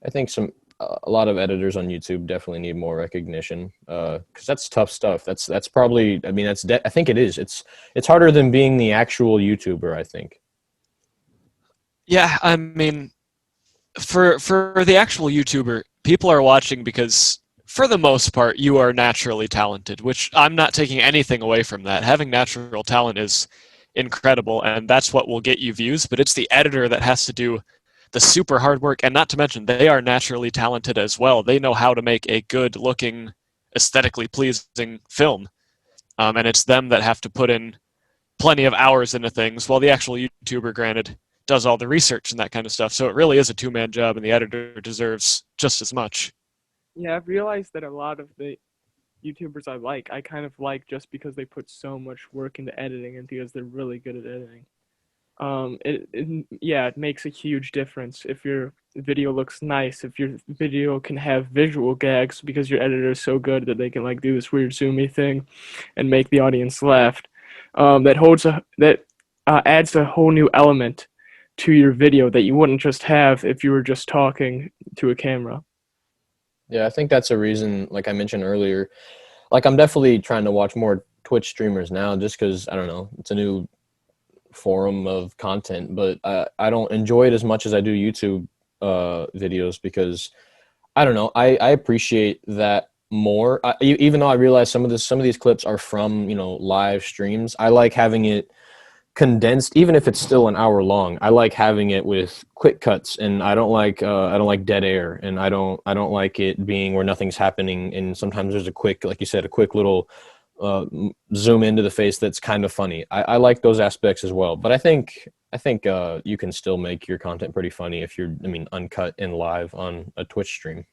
a lot of editors on YouTube definitely need more recognition, because that's tough stuff. That's probably, I mean, I think it is. It's harder than being the actual YouTuber, I think. Yeah, I mean, for the actual YouTuber, people are watching because for the most part you are naturally talented, which I'm not taking anything away from that. Having natural talent is incredible, and that's what will get you views, but it's the editor that has to do the super hard work, and not to mention they are naturally talented as well. They know how to make a good looking, aesthetically pleasing film, and it's them that have to put in plenty of hours into things, while the actual YouTuber, granted, does all the research and that kind of stuff. So it really is a two-man job, and the editor deserves just as much. Yeah, I've realized that a lot of the YouTubers I kind of like just because they put so much work into editing and because they're really good at editing. It makes a huge difference if your video looks nice, if your video can have visual gags because your editor is so good that they can like do this weird zoomy thing and make the audience laugh. That adds a whole new element to your video that you wouldn't just have if you were just talking to a camera. Yeah, I think that's a reason, like I mentioned earlier, like I'm definitely trying to watch more Twitch streamers now, just because, I don't know, it's a new forum of content, but I don't enjoy it as much as I do YouTube videos, because I don't know, I appreciate that more. Even though I realize some of these clips are from, live streams, I like having it condensed, even if it's still an hour long. I like having it with quick cuts, and I don't like dead air, and I don't like it being where nothing's happening, and sometimes there's a quick, like you said, a quick little zoom into the face that's kind of funny. I like those aspects as well, but I think you can still make your content pretty funny if you're, uncut and live on a Twitch stream.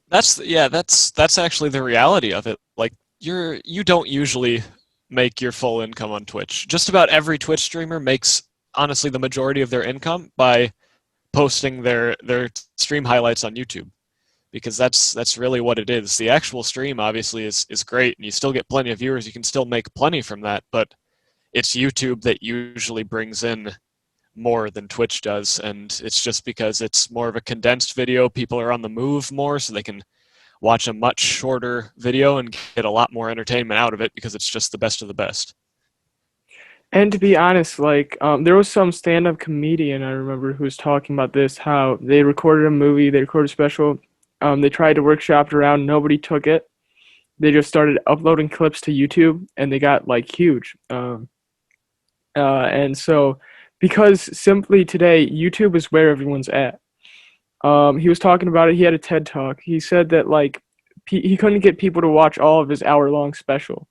That's actually the reality of it. Like you don't usually make your full income on Twitch. Just about every Twitch streamer makes, honestly, the majority of their income by posting their stream highlights on YouTube, because that's really what it is. The actual stream obviously is great, and you still get plenty of viewers. You can still make plenty from that, but it's YouTube that usually brings in more than Twitch does, and it's just because it's more of a condensed video. People are on the move more, so they can watch a much shorter video and get a lot more entertainment out of it because it's just the best of the best. And to be honest, like there was some stand-up comedian I remember who was talking about this, how they recorded a movie, they recorded a special, they tried to workshop it around, nobody took it. They just started uploading clips to YouTube, and they got like huge. And so, because simply today YouTube is where everyone's at. He was talking about it. He had a TED talk. He said that like he couldn't get people to watch all of his hour-long special,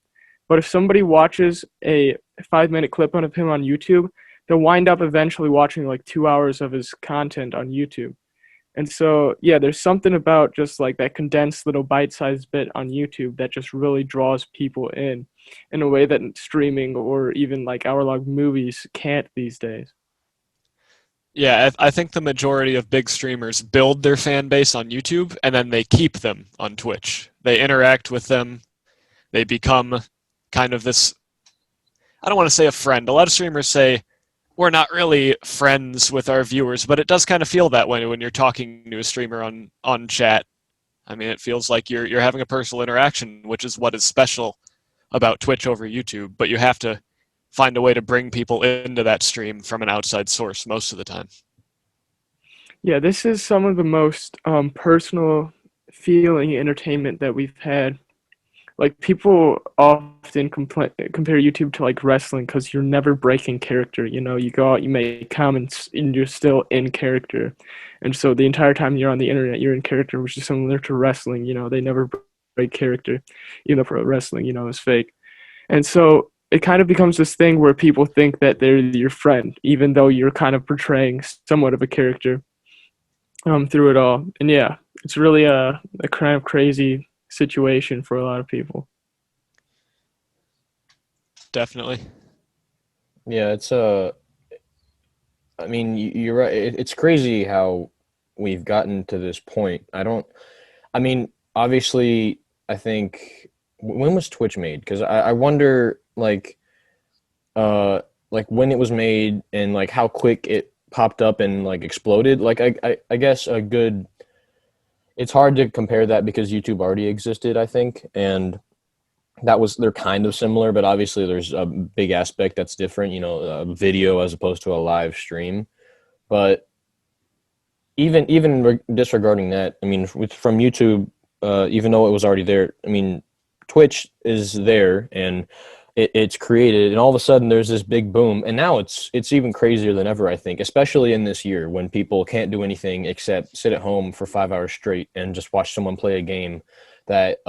but if somebody watches a 5-minute clip of him on YouTube, they'll wind up eventually watching like 2 hours of his content on YouTube. And so, yeah, there's something about just like that condensed little bite-sized bit on YouTube that just really draws people in a way that streaming or even like hour-long movies can't these days. Yeah, I think the majority of big streamers build their fan base on YouTube and then they keep them on Twitch. They interact with them. They become kind of this, I don't want to say a friend. A lot of streamers say, we're not really friends with our viewers, but it does kind of feel that way when you're talking to a streamer on chat. I mean, it feels like you're having a personal interaction, which is what is special about Twitch over YouTube, but you have to find a way to bring people into that stream from an outside source most of the time. Yeah, this is some of the most personal feeling entertainment that we've had. Like, people often compare YouTube to like wrestling because you're never breaking character. You know, you go out, you make comments, and you're still in character. And so the entire time you're on the internet, you're in character, which is similar to wrestling. You know, they never break character, even though pro wrestling, you know, is fake. And so it kind of becomes this thing where people think that they're your friend, even though you're kind of portraying somewhat of a character through it all. And yeah, it's really a kind of crazy situation for a lot of people. Definitely. Yeah, it's I mean, you're right. It's crazy how we've gotten to this point. I mean, obviously, I think when was Twitch made? Because I wonder, like when it was made and like how quick it popped up and like exploded. Like I guess a good. It's hard to compare that because YouTube already existed, I think, and they're kind of similar, but obviously there's a big aspect that's different, you know, a video as opposed to a live stream. But even disregarding that, I mean, from YouTube, even though it was already there, I mean, Twitch is there and it's created, and all of a sudden there's this big boom, and now it's even crazier than ever, I think, especially in this year when people can't do anything except sit at home for 5 hours straight and just watch someone play a game that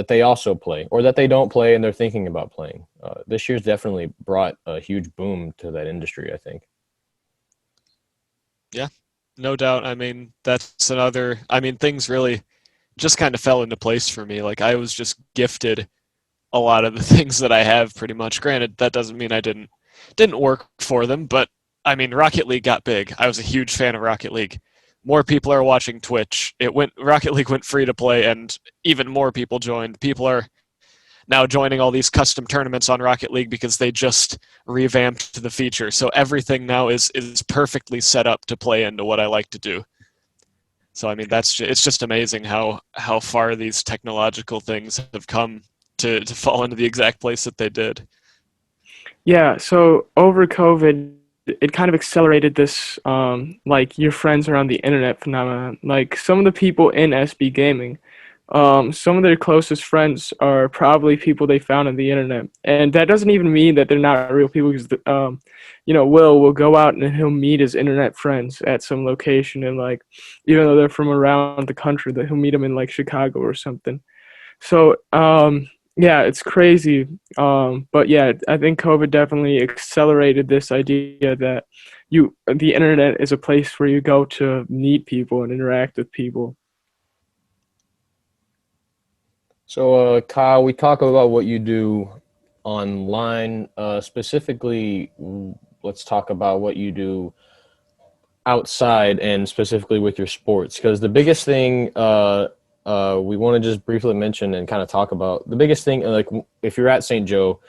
they also play or that they don't play and they're thinking about playing. This year's definitely brought a huge boom to that industry, I think. Yeah, no doubt. I mean, things really just kind of fell into place for me. Like, I was just gifted a lot of the things that I have, pretty much. Granted, that doesn't mean I didn't work for them, but I mean, Rocket League got big. I was a huge fan of Rocket League. More people are watching Twitch. Rocket League went free to play, and even more people joined. People are now joining all these custom tournaments on Rocket League because they just revamped the feature. So everything now is perfectly set up to play into what I like to do. So I mean, it's just amazing how far these technological things have come to fall into the exact place that they did. Yeah, so over COVID, it kind of accelerated this, like, your friends are on the internet phenomenon. Like, some of the people in SBGaming, some of their closest friends are probably people they found on the internet. And that doesn't even mean that they're not real people, because, you know, will go out and he'll meet his internet friends at some location, and, like, even though they're from around the country, that he'll meet them in, like, Chicago or something. So, yeah, it's crazy. But yeah, I think COVID definitely accelerated this idea that the internet is a place where you go to meet people and interact with people. So, Kyle, we talk about what you do online. Specifically, let's talk about what you do outside and specifically with your sports. Because the biggest thing we want to just briefly mention and kind of talk about, the biggest thing, like if you're at St. Joe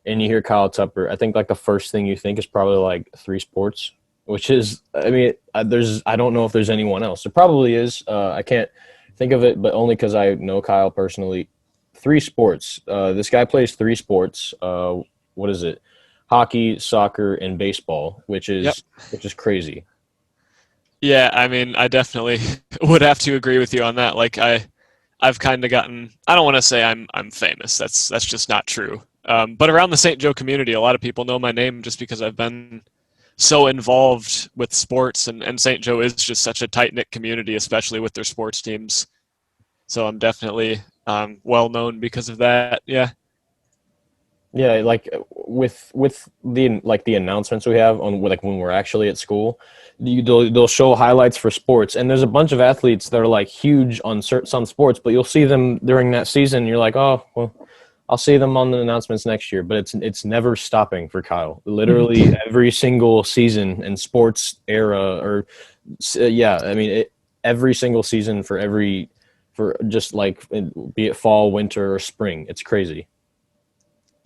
and you hear Kyle Tupper, I think like the first thing you think is probably like 3 sports, which is, I mean, I don't know if there's anyone else. There probably is. I can't think of it, but only because I know Kyle personally. 3 sports. This guy plays 3 sports. What is it? Hockey, soccer, and baseball, which is crazy. Yeah, I mean, I definitely would have to agree with you on that. Like, I've kind of gotten, I don't want to say I'm famous. That's just not true. But around the St. Joe community, a lot of people know my name just because I've been so involved with sports, and St. Joe is just such a tight-knit community, especially with their sports teams. So I'm definitely well known because of that. Yeah. Yeah, like with the announcements we have on like when we're actually at school, they'll show highlights for sports, and there's a bunch of athletes that are like huge on some sports, but you'll see them during that season. And you're like, oh well, I'll see them on the announcements next year. But it's never stopping for Kyle. Literally every single season in sports era, or yeah, I mean every single season for just like be it fall, winter, or spring. It's crazy.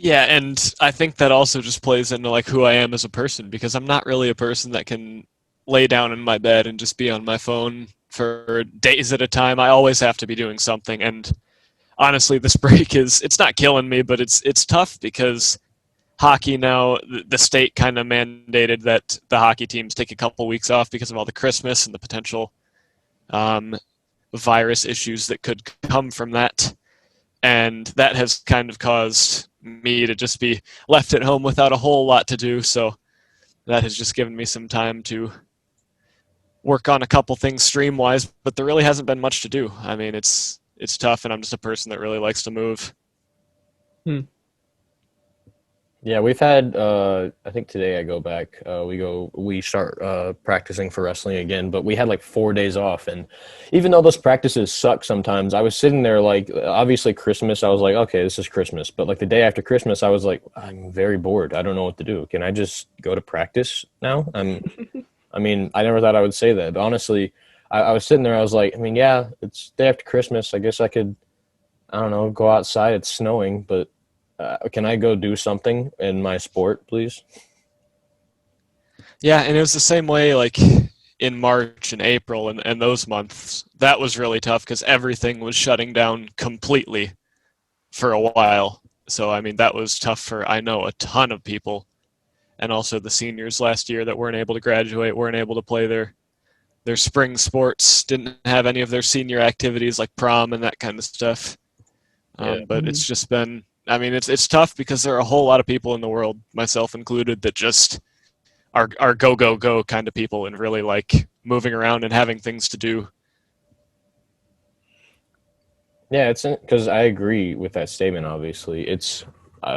Yeah, and I think that also just plays into like who I am as a person, because I'm not really a person that can lay down in my bed and just be on my phone for days at a time. I always have to be doing something, and honestly, this break it's not killing me, but it's tough because hockey now, the state kind of mandated that the hockey teams take a couple weeks off because of all the Christmas and the potential um, virus issues that could come from that. And that has kind of caused me to just be left at home without a whole lot to do. So that has just given me some time to work on a couple things stream-wise, but there really hasn't been much to do. I mean, it's tough, and I'm just a person that really likes to move. Yeah, we've had. I think today I go back. We start practicing for wrestling again, but we had like 4 days off, and even though those practices suck sometimes, I was sitting there like, obviously Christmas. I was like, okay, this is Christmas, but like the day after Christmas, I was like, I'm very bored. I don't know what to do. Can I just go to practice now? I mean, I never thought I would say that, but honestly, I was sitting there. I was like, I mean, yeah, it's day after Christmas. I guess I could, I don't know, go outside. It's snowing, but. Can I go do something in my sport, please? Yeah, and it was the same way like in March and April and those months. That was really tough because everything was shutting down completely for a while. So, I mean, that was tough for, I know, a ton of people. And also the seniors last year that weren't able to graduate, weren't able to play their spring sports, didn't have any of their senior activities like prom and that kind of stuff. But it's just been, I mean, it's tough because there are a whole lot of people in the world, myself included, that just are go, go, go kind of people and really like moving around and having things to do. Yeah, it's because I agree with that statement, obviously. It's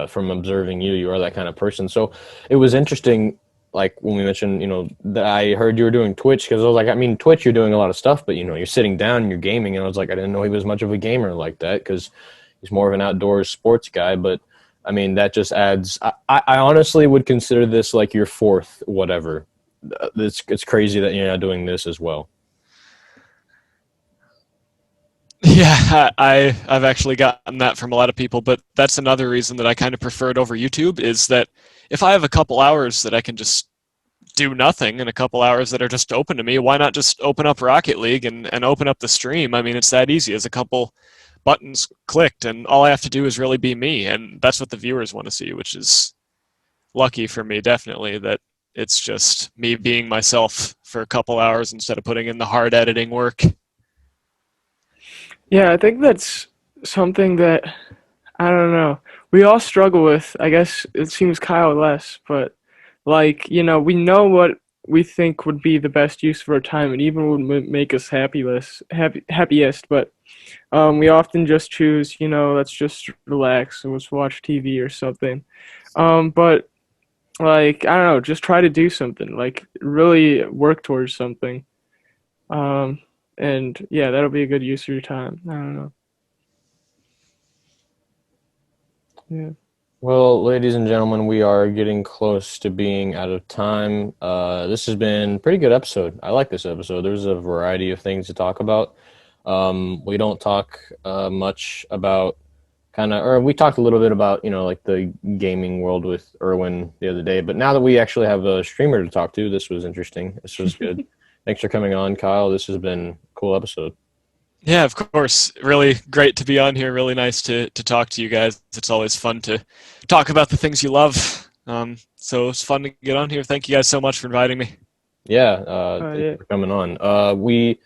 from observing you are that kind of person. So it was interesting, like when we mentioned, that I heard you were doing Twitch, because I was like, I mean, Twitch, you're doing a lot of stuff, but, you're sitting down and you're gaming. And I was like, I didn't know he was much of a gamer like that, because he's more of an outdoors sports guy, but I mean, that just adds, I honestly would consider this like your fourth whatever. It's crazy that you're not doing this as well. Yeah, I've actually gotten that from a lot of people, but that's another reason that I kind of prefer it over YouTube, is that if I have a couple hours that I can just do nothing and a couple hours that are just open to me, why not just open up Rocket League and open up the stream? I mean, it's that easy. As a couple buttons clicked, and all I have to do is really be me, and that's what the viewers want to see, which is lucky for me, definitely, that it's just me being myself for a couple hours instead of putting in the hard editing work. Yeah, I think that's something that, I don't know, we all struggle with. I guess it seems Kyle less, but like, we know what we think would be the best use of our time and even would make us happiest, but we often just choose, let's just relax and let's watch TV or something. But like, I don't know, just try to do something, like really work towards something. And yeah, that'll be a good use of your time. I don't know. Yeah. Well, ladies and gentlemen, we are getting close to being out of time. This has been a pretty good episode. I like this episode. There's a variety of things to talk about. We don't talk much about or we talked a little bit about, like the gaming world with Erwin the other day. But now that we actually have a streamer to talk to, this was interesting. This was good. Thanks for coming on, Kyle. This has been a cool episode. Yeah, of course. Really great to be on here. Really nice to talk to you guys. It's always fun to talk about the things you love. So it's fun to get on here. Thank you guys so much for inviting me. Yeah, thank you for coming on. We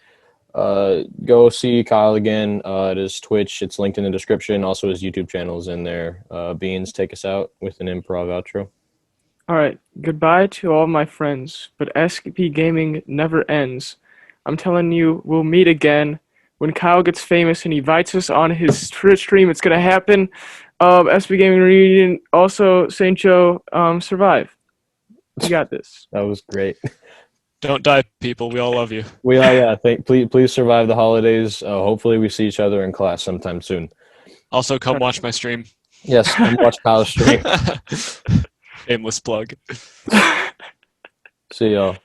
go see Kyle again at his Twitch. It's linked in the description. Also, his YouTube channel is in there. Beans, take us out with an improv outro. All right. Goodbye to all my friends, but SBGaming never ends. I'm telling you, we'll meet again. When Kyle gets famous and he invites us on his Twitch stream, it's going to happen. SBGaming reunion. Also, St. Joe, survive. You got this. That was great. Don't die, people. We all love you. We are, yeah. Please survive the holidays. Hopefully we see each other in class sometime soon. Also, come watch my stream. Yes, come watch Kyle's stream. Shameless plug. See y'all.